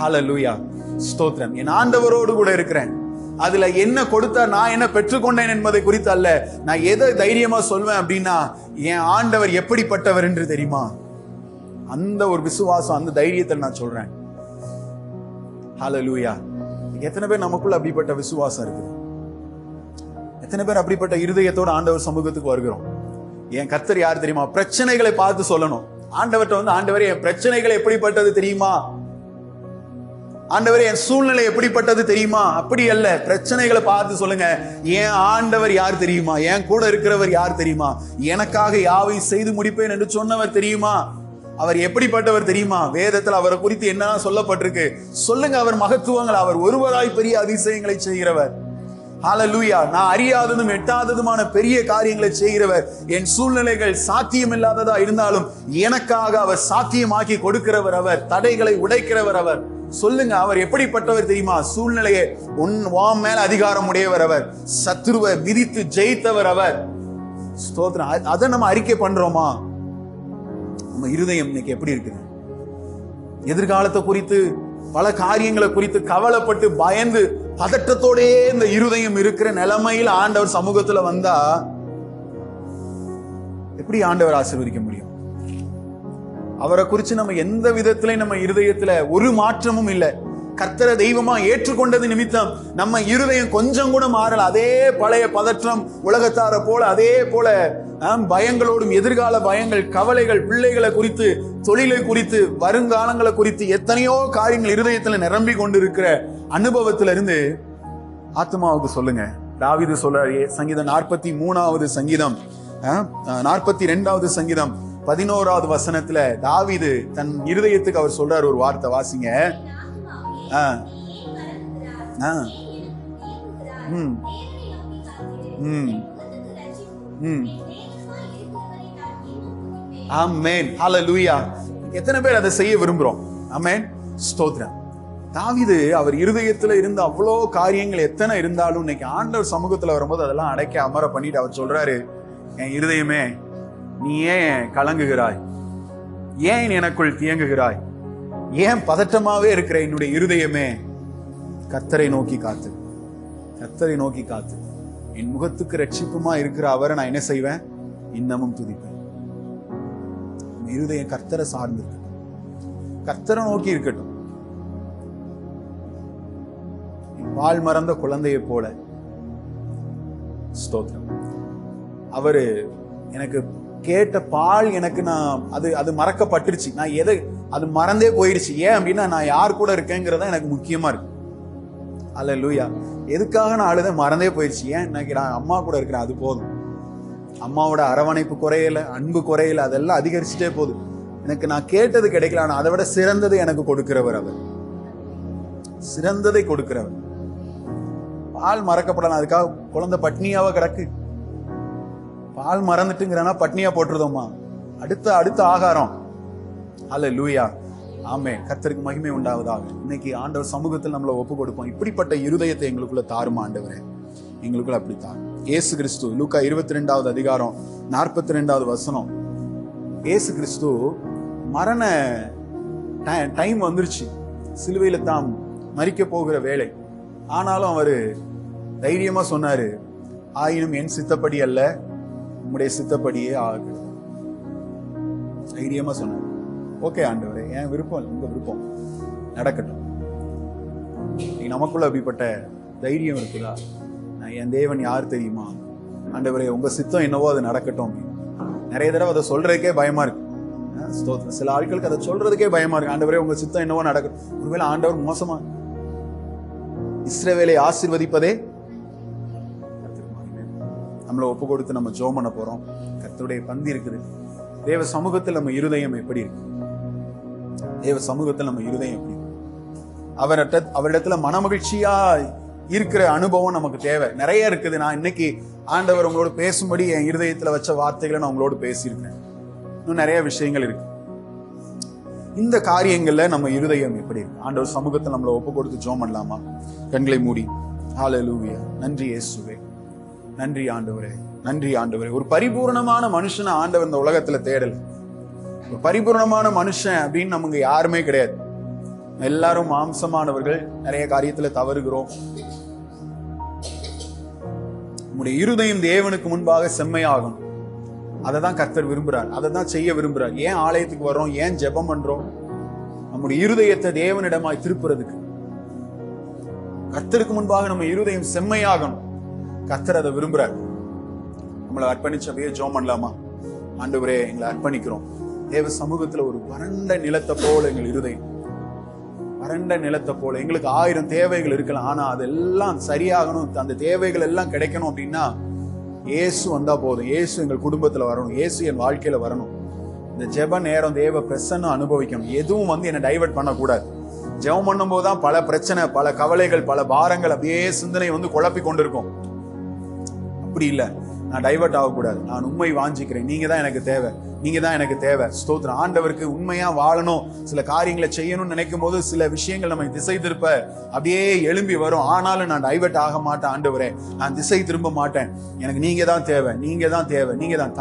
ஹல்லேலூயா, ஸ்தோத்திரம். என் ஆண்டவரோடு கூட இருக்கிறேன். அதுல என்ன கொடுத்தா, நான் என்ன பெற்றுக்கொண்டேன் என்பதை குறித்து அல்ல, நான் எதை தைரியமா சொல்வேன் அப்படின்னா, என் ஆண்டவர் எப்படிப்பட்டவர் என்று தெரியுமா? அந்த ஒரு விசுவாசம், அந்த தைரியத்தில் நான் சொல்றேன். ஹல்லேலூயா. எத்தனை பேர் நமக்குள்ள அப்படிப்பட்ட விசுவாசம் இருக்குது? எத்தனை பேர் அப்படிப்பட்ட இருதயத்தோட ஆண்டவர் சமூகத்துக்கு வருகிறோம்? என் கர்த்தர் யார் தெரியுமா? பிரச்சனைகளை பார்த்து சொல்லணும். ஆண்டவர்கிட்ட வந்து, ஆண்டவரே என் பிரச்சனைகள் எப்படிப்பட்டது தெரியுமா? ஆண்டவரே என் சூழ்நிலை எப்படிப்பட்டது தெரியுமா? அப்படி அல்ல, பிரச்சனைகளை பார்த்து சொல்லுங்க, என் ஆண்டவர் யார் தெரியுமா? என் கூட இருக்கிறவர் யார் தெரியுமா? எனக்காக யாவையும் செய்து முடிப்பேன் என்று சொன்னவர் தெரியுமா? அவர் எப்படிப்பட்டவர் தெரியுமா? வேதத்தில் அவரை குறித்து என்ன சொல்லப்பட்டிருக்கு சொல்லுங்க. அவர் மகத்துவங்கள், அவர் ஒருவராய் பெரிய அதிசயங்களை செய்கிறவர். ஹல்லேலூயா. நான் அறியாததும் எட்டாததுமான பெரிய காரியங்களை செய்கிறவர். என் சூழ்நிலைகள் சாத்தியமில்லாததா இருந்தாலும் எனக்காக அவர் சாத்தியமாக்கி கொடுக்கிறவர். அவர் தடைகளை உடைக்கிறவர். அவர் சொல்லுங்க, அவர் எப்படிப்பட்டவர் தெரியுமா? சூழ்நிலையை உன் மேல அதிகாரம் உடையவர் அவர். சத்துருவை விதித்து ஜெயித்தவர் அவர். ஸ்தோத்திரம். அதை நம்ம அறிக்கை பண்றோமா? நம்ம இருதயம் இன்னைக்கு எப்படி இருக்குது? எதிர்காலத்தை குறித்து, பல காரியங்களை குறித்து கவலைப்பட்டு பயந்து பதட்டத்தோடே இந்த இருதயம் இருக்கிற நிலைமையில் ஆண்டவர் சமூகத்துல வந்தா எப்படி ஆண்டவர் ஆசீர்வதிக்க முடியும்? அவரை குறிச்சு நம்ம எந்த விதத்திலையும் நம்ம இருதயத்துல ஒரு மாற்றமும் இல்லை. கர்த்தரை தெய்வமா ஏற்றுக்கொண்டது நிமித்தம் நம்ம இருதயம் கொஞ்சம் கூட மாறல. அதே பழைய பதற்றம், உலகத்தார போல அதே போல பயங்களோடும், எதிர்கால பயங்கள், கவலைகள், பிள்ளைகளை குறித்து, தொழிலை குறித்து, வருங்காலங்களை குறித்து எத்தனையோ காரியங்கள் இருதயத்துல நிரம்பி கொண்டு இருக்கிற அனுபவத்திலிருந்து ஆத்மாவுக்கு சொல்லுங்க. தாவீது சொல்றாரு, சங்கீதம் 43வது சங்கீதம் 42வது சங்கீதம் 11வது வசனத்துல தாவீது தன் இருதயத்துக்கு அவர் சொல்றாரு ஒரு வார்த்தை, வாசிங்க. ஆமென். ஹல்லேலூயா. எத்தனை பேர் அதை செய்ய விரும்புறோம்? ஆமென், ஸ்தோத்திரம். தாவீது அவர் இருதயத்துல இருந்த அவ்வளோ காரியங்கள் எத்தனை இருந்தாலும் இன்னைக்கு ஆண்டவர் சமூகத்துல வரும்போது அதெல்லாம் அடைக்க அமர பண்ணிட்டு அவர் சொல்றாரு, என் இருதயமே நீ ஏன் கலங்குகிறாய்? ஏன் எனக்குள் தியங்குகிறாய்? ஏன் பதட்டமாவே இருக்கிற என்னுடைய இருதயமே? கர்த்தரை நோக்கி காத்து, கர்த்தரை நோக்கி காத்து. என் முகத்துக்கு ரட்சிப்புமா இருக்கிற அவரை நான் என்ன செய்வேன்? இன்னமும் துதிப்பேன். இருதயம் கர்த்தரை சார்ந்து இருக்கட்டும், கர்த்தரை நோக்கி இருக்கட்டும். பால் மறந்த குழந்தையை போல. ஸ்தோத்திரம். அவரு எனக்கு கேட்ட பால் எனக்கு அது மறக்கப்பட்டுருச்சு. நான் அது மறந்தே போயிடுச்சு. ஏன் அப்படின்னா நான் யார் கூட இருக்கேங்கிறதா எனக்கு முக்கியமா இருக்கு. அல்லேலூயா. எதுக்காக நான் அழுத மறந்தே போயிடுச்சு. ஏன் இன்னைக்கு நான் அம்மா கூட இருக்கிறேன், அது போதும். அம்மாவோட அரவணைப்பு குறையல, அன்பு குறையல, அதெல்லாம் அதிகரிச்சுட்டே போகுது. எனக்கு நான் கேட்டது கிடைக்கல, ஆனா அதை விட சிறந்ததை எனக்கு கொடுக்கிறவர். அவர் சிறந்ததை கொடுக்கிறவர். பால் மறக்கப்படலாம், அதுக்காக குழந்தை பட்னியாவ கிடக்கு. பால் மறந்துட்டுங்கிறனா பட்னியா போட்டுருதோமா? அடுத்த ஆகாரம். அல்லேலூயா. ஆமென். கர்த்தருக்கு மகிமை உண்டாவதாக. இன்னைக்கு ஆண்டவர் சமூகத்தில் நம்மளை ஒப்பு கொடுப்போம். இப்படிப்பட்ட இருதயத்தை எங்களுக்குள்ள தாரும் ஆண்டவரே, எங்களுக்குள்ள அப்படி தாரும். இயேசு கிறிஸ்து லூக்கா 22வது அதிகாரம் 42வது வசனம். இயேசு கிறிஸ்து மரண டைம் வந்துருச்சு, சிலுவையில தாம் மரிக்க போகிற வேலை. ஆனாலும் அவரு தைரியமா சொன்னாரு, ஆயினும் என் சித்தப்படி அல்ல, உம்முடைய சித்தப்படியே ஆகு. தைரியமா சொன்னாரு. ஓகே ஆண்டவரே, என் விருப்பம் உங்க விருப்பம் நடக்கட்டும். நமக்குள்ள அப்படிப்பட்ட தைரியம் இருக்குதா? என் தேவன் யார் தெரியுமா? ஆண்டவரே, உங்க சித்தம் என்னவோ அது நடக்கட்டும். நிறைய தடவை அதை சொல்றதுக்கே பயமா இருக்கு. சில ஆட்களுக்கு அதை சொல்றதுக்கே பயமா இருக்கு. ஆண்டவரே, உங்க சித்தம் என்னவோ நடக்கட்டும். ஒருவேளை ஆண்டவர் மோசமா இஸ்ரவேலை ஆசீர்வதிப்பதே நம்மளை ஒப்பு கொடுத்து நம்ம ஜெபம் பண்ண போறோம். கர்த்தருடைய பந்தி இருக்குது. தேவ சமூகத்தில் நம்ம இருதயம் எப்படி இருக்கு? தேவ சமூகத்தில் நம்ம இருதயம் எப்படி இருக்கு? அவரிடத்துல மனமகிழ்ச்சியா இருக்கிற அனுபவம் நமக்கு தேவை. நிறைய இருக்குது. நான் இன்னைக்கு ஆண்டவர் உங்களோட பேசும்படி என் இருதயத்துல வச்ச வார்த்தைகளை நான் உங்களோட பேசியிருக்கேன். இன்னும் நிறைய விஷயங்கள் இருக்கு. இந்த காரியங்கள்ல நம்ம இருதயம் எப்படி இருக்கு? ஆண்டவர் சமூகத்தை நம்மளை ஒப்பு கொடுத்து ஜெபம் பண்ணலாமா? கண்களை மூடி. ஹல்லேலூயா. நன்றி இயேசுவே, நன்றி ஆண்டவரே, நன்றி ஆண்டவரே. ஒரு பரிபூர்ணமான மனுஷனை ஆண்டவர் இந்த உலகத்துல தேடல. ஒரு பரிபூர்ணமான மனுஷன் அப்படின்னு நமக்கு யாருமே கிடையாது. எல்லாரும் மாம்சமானவர்கள், நிறைய காரியத்துல தவறுகிறோம். நம்முடைய இருதயம் தேவனுக்கு முன்பாக செம்மையாகும். அதை தான் கர்த்தர் விரும்புறார், அதை தான் செய்ய விரும்புறார். ஏன் ஆலயத்துக்கு வர்றோம்? ஏன் ஜெபம் பண்றோம்? நம்முடைய இருதயத்தை தேவனிடமாய் திருப்புறதுக்கு. கர்த்தருக்கு முன்பாக நம்ம இருதயம் செம்மையாகணும். கர்த்தர் அதை விரும்புறார். நம்மளை அர்ப்பணிச்சு அப்படியே ஜெபம் பண்ணலாமா? ஆண்டவரே, எங்களை அர்ப்பணிக்கிறோம். தேவ சமூகத்துல ஒரு வறண்ட நிலத்தை போல எங்கள் இருதயம், வறண்ட நிலத்தை போல. எங்களுக்கு 1000 தேவைகள் இருக்கலாம், ஆனா அதெல்லாம் சரியாகணும், அந்த தேவைகள் எல்லாம் கிடைக்கணும் அப்படின்னா இயேசு வந்தா போதும். இயேசு எங்கள் குடும்பத்துல வரணும், இயேசு என் வாழ்க்கையில வரணும். இந்த ஜெப நேரம் தேவ பிரசன்னம் அனுபவிக்கணும். எதுவும் என்னை டைவர்ட் பண்ணக்கூடாது. ஜெபம் பண்ணும் போதுதான் பல பிரச்சனை, பல கவலைகள், பல பாரங்கள் அப்படியே சிந்தனை குழப்பி கொண்டிருக்கும். அப்படி இல்லை, நான் டைவர்ட் ஆகக்கூடாது. நான் உண்மை வாஞ்சிக்கிறேன். நீங்க தான் எனக்கு தேவை, நீங்க தான் எனக்கு தேவை. ஸ்தோத்திரம். ஆண்டவருக்கு உண்மையா வாழணும், சில காரியங்களை செய்யணும்னு நினைக்கும் போது சில விஷயங்கள் நம்ம திசை திருப்ப அப்படியே எழும்பி வரும். ஆனாலும் நான் டைவர்ட் ஆக மாட்டேன். ஆண்டவரே, நான் திசை திரும்ப மாட்டேன். எனக்கு நீங்க தான் தேவை, நீங்க தான் தேவை, நீங்க தான்.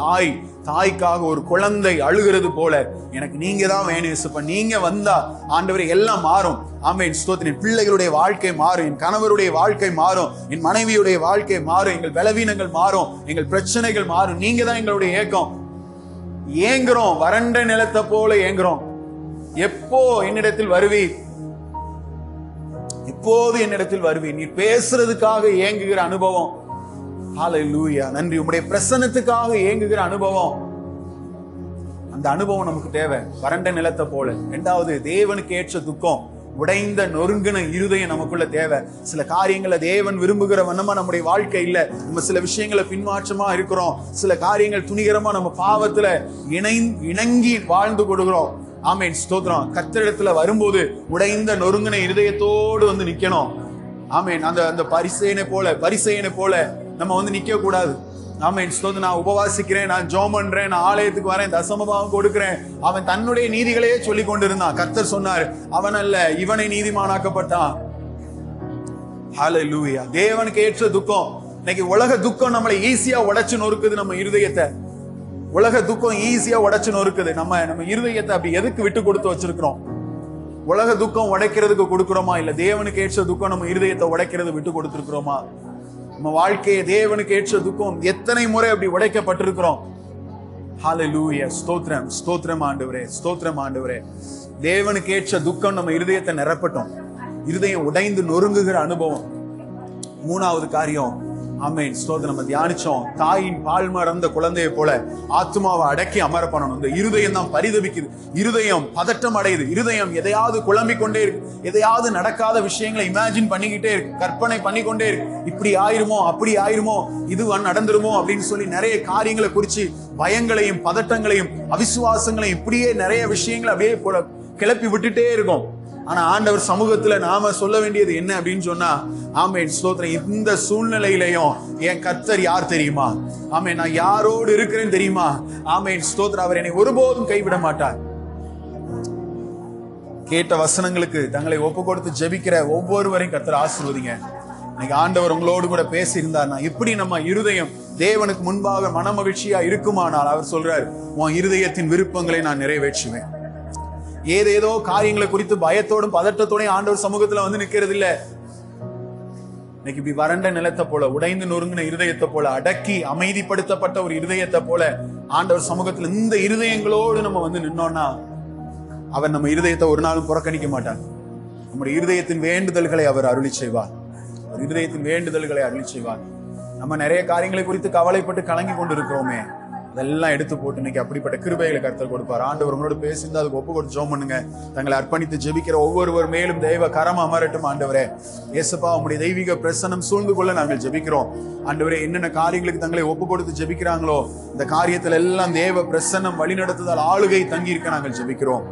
தாய்க்காக ஒரு குழந்தை அழுகிறது போல எனக்கு நீங்க தான் வேணும் இயேசுப்பா. நீங்க வந்தா ஆண்டவரே எல்லாம் மாறும். ஆமென். ஸ்தோத்திரம். என் பிள்ளைகளுடைய வாழ்க்கை மாறும், என் கணவருடைய வாழ்க்கை மாறும், என் மனைவியுடைய வாழ்க்கை மாறும், எங்கள் பலவீனங்கள் மாறும், எங்கள் பிரச்சனைகள் மாறும். நீங்க தான் எங்களுடைய ஏக்கம். ஏங்குறோம், வறண்ட நிலத்தை போல ஏங்குறோம். எப்போ என்னிடத்தில் வருவீர்? எப்போது என்னிடத்தில் வருவீர்? நீ பேசுறதுக்காக ஏங்குகிற அனுபவம். ஹல்லேலூயா. நன்றி. உம்முடைய பிரசன்னத்துக்காக ஏங்குகிற அனுபவம், அந்த அனுபவம் நமக்கு தேவை. வறண்ட நிலத்தை போல. 2வது, தேவனுக்கு ஏற்ற துக்கம். உடைந்த நொறுங்கின இருதயம் நமக்குள்ள தேவை. சில காரியங்களை தேவன் விரும்புகிற வண்ணமா நம்முடைய வாழ்க்கை இல்ல. நம்ம சில விஷயங்களை பின்மாற்றமா இருக்கிறோம். சில காரியங்கள் துணிகரமா நம்ம பாவத்துல இணங்கி வாழ்ந்து கொடுக்கிறோம். ஆமென். ஸ்தோத்திரம். கர்த்தரிடத்துல வரும்போது உடைந்த நொறுங்கின இருதயத்தோடு நிக்கணும். ஆமென். அந்த பரிசேயனை போல நம்ம நிக்க கூடாது. ஆமென். ஸ்தோத்திரம். நான் உபவாசிக்கிறேன், நான் ஜெபம் பண்றேன், நான் ஆலயத்துக்கு வரேன், தசமபாகம் கொடுக்கிறேன். அவன் தன்னுடைய நீதிகளையே சொல்லி கொண்டிருந்தான். கர்த்தர் சொன்னார், அவன் அல்ல, இவனை நீதிமானாக்கப்பட்டான். ஹல்லேலூயா. தேவனுக்கு ஏற்ற துக்கம். இன்னைக்கு உலக துக்கம் நம்மளை ஈஸியா உடைச்சு நொறுக்குது. நம்ம இருதயத்தை உலக துக்கம் ஈஸியா உடைச்சு நொறுக்குது. நம்ம இருதயத்தை அப்படி எதுக்கு விட்டு கொடுத்து வச்சிருக்கிறோம்? உலக துக்கம் உடைக்கிறதுக்கு கொடுக்கிறோமா? இல்ல தேவனுக்கு ஏற்ற துக்கம் நம்ம இருதயத்தை உடைக்கிறது விட்டு கொடுத்திருக்கிறோமா? நம்ம வாழ்க்கையை தேவனுக்கு ஏற்ற துக்கம் எத்தனை முறை அப்படி உடைக்கப்பட்டிருக்கிறோம். ஹல்லேலூயா. ஸ்தோத்திரம், ஸ்தோத்திரம் ஆண்டவரே, ஸ்தோத்திரம் ஆண்டவரே. தேவனுக்கு ஏற்ற துக்கம் நம்ம இருதயத்தை நிரப்பட்டும். இருதயம் உடைந்து நொறுங்குகிற அனுபவம். 3வது காரியம், ஆமென். ஸ்தோத்திரம். நம்ம தியானிச்சோம், தாயின் பால் மறந்த குழந்தையை போல ஆத்மாவை அடக்கி அமர பண்ணணும். இந்த இருதயம் தான் பரிதபிக்குது, இருதயம் பதட்டம் அடையுது, இருதயம் எதையாவது குழம்பிக் கொண்டே இருக்கு, எதையாவது நடக்காத விஷயங்களை இமேஜின் பண்ணிக்கிட்டே இருக்கு, கற்பனை பண்ணிக்கொண்டே இருக்கு. இப்படி ஆயிருமோ, அப்படி ஆயிருமோ, இது நடந்துருமோ அப்படின்னு சொல்லி நிறைய காரியங்களை குறிச்சு பயங்களையும் பதட்டங்களையும் அவிசுவாசங்களையும் இப்படியே நிறைய விஷயங்களை அப்படியே கிளப்பி விட்டுட்டே இருக்கும். ஆனா ஆண்டவர் சமூகத்துல நாம சொல்ல வேண்டியது என்ன அப்படின்னு சொன்னா, ஆமென் ஸ்தோத்திரம், இந்த சூழ்நிலையிலையும் என் கர்த்தர் யார் தெரியுமா? ஆமென், நான் யாரோடு இருக்கிறேன்னு தெரியுமா? ஆமென் ஸ்தோத்திரம், அவர் என்னை ஒருபோதும் கைவிட மாட்டார். கேட்ட வசனங்களுக்கு தங்களை ஒப்பு கொடுத்து ஜெபிக்கிற ஒவ்வொருவரையும் கர்த்தர் ஆசீர்வதிங்க. இன்னைக்கு ஆண்டவர் உங்களோடு கூட பேசி இருந்தார்னா, எப்படி நம்ம இருதயம் தேவனுக்கு முன்பாக மன மகிழ்ச்சியா இருக்குமானால் அவர் சொல்றார், உன் இருதயத்தின் விருப்பங்களை நான் நிறைவேற்றுவேன். ஏதேதோ காரியங்களை குறித்து பயத்தோடும் பதட்டத்தோடையும் ஆண்டவர் சமூகத்துல வந்து நிக்கிறது இல்ல. இன்னைக்கு இப்படி வறண்ட நிலத்தை போல, உடைந்து நொறுங்கின இருதயத்தை போல, அடக்கி அமைதிப்படுத்தப்பட்ட ஒரு இருதயத்தை போல ஆண்டவர் சமூகத்துல இந்த இருதயங்களோடு நம்ம வந்து நின்னோம்னா அவர் நம்ம இருதயத்தை ஒரு நாளும் புறக்கணிக்க மாட்டார். நம்முடைய இருதயத்தின் வேண்டுதல்களை அவர் அருளி செய்வார். ஒரு இருதயத்தின் வேண்டுதல்களை அருளி செய்வார். நம்ம நிறைய காரியங்களை குறித்து கவலைப்பட்டு கலங்கி கொண்டு இருக்கிறோமே, அதெல்லாம் எடுத்து போட்டு இன்னைக்கு அப்படிப்பட்ட கிருபைகளை கர்த்தர் கொடுப்பார். ஆண்டவர் உங்களோட பேசியிருந்தா அதுக்கு ஒப்பு கொடுத்து ஜெபம் பண்ணுங்க. தங்களை அர்ப்பணித்து ஜெபிக்கிற ஒவ்வொருவர் மேலும் தெய்வ கரம் அமரட்டும். ஆண்டவரே இயேசுப்பா, உம்முடைய தெய்வீக பிரசன்னம் சூழ்ந்து கொள்ள நாங்கள் ஜெபிக்கிறோம். ஆண்டவரே, என்னென்ன காரியங்களுக்கு தங்களை ஒப்பு கொடுத்து ஜெபிக்கிறாங்களோ இந்த காரியத்துல எல்லாம் தேவ பிரசன்னம் வழிநடத்துதல் ஆளுகை தங்கி இருக்க நாங்கள் ஜெபிக்கிறோம்.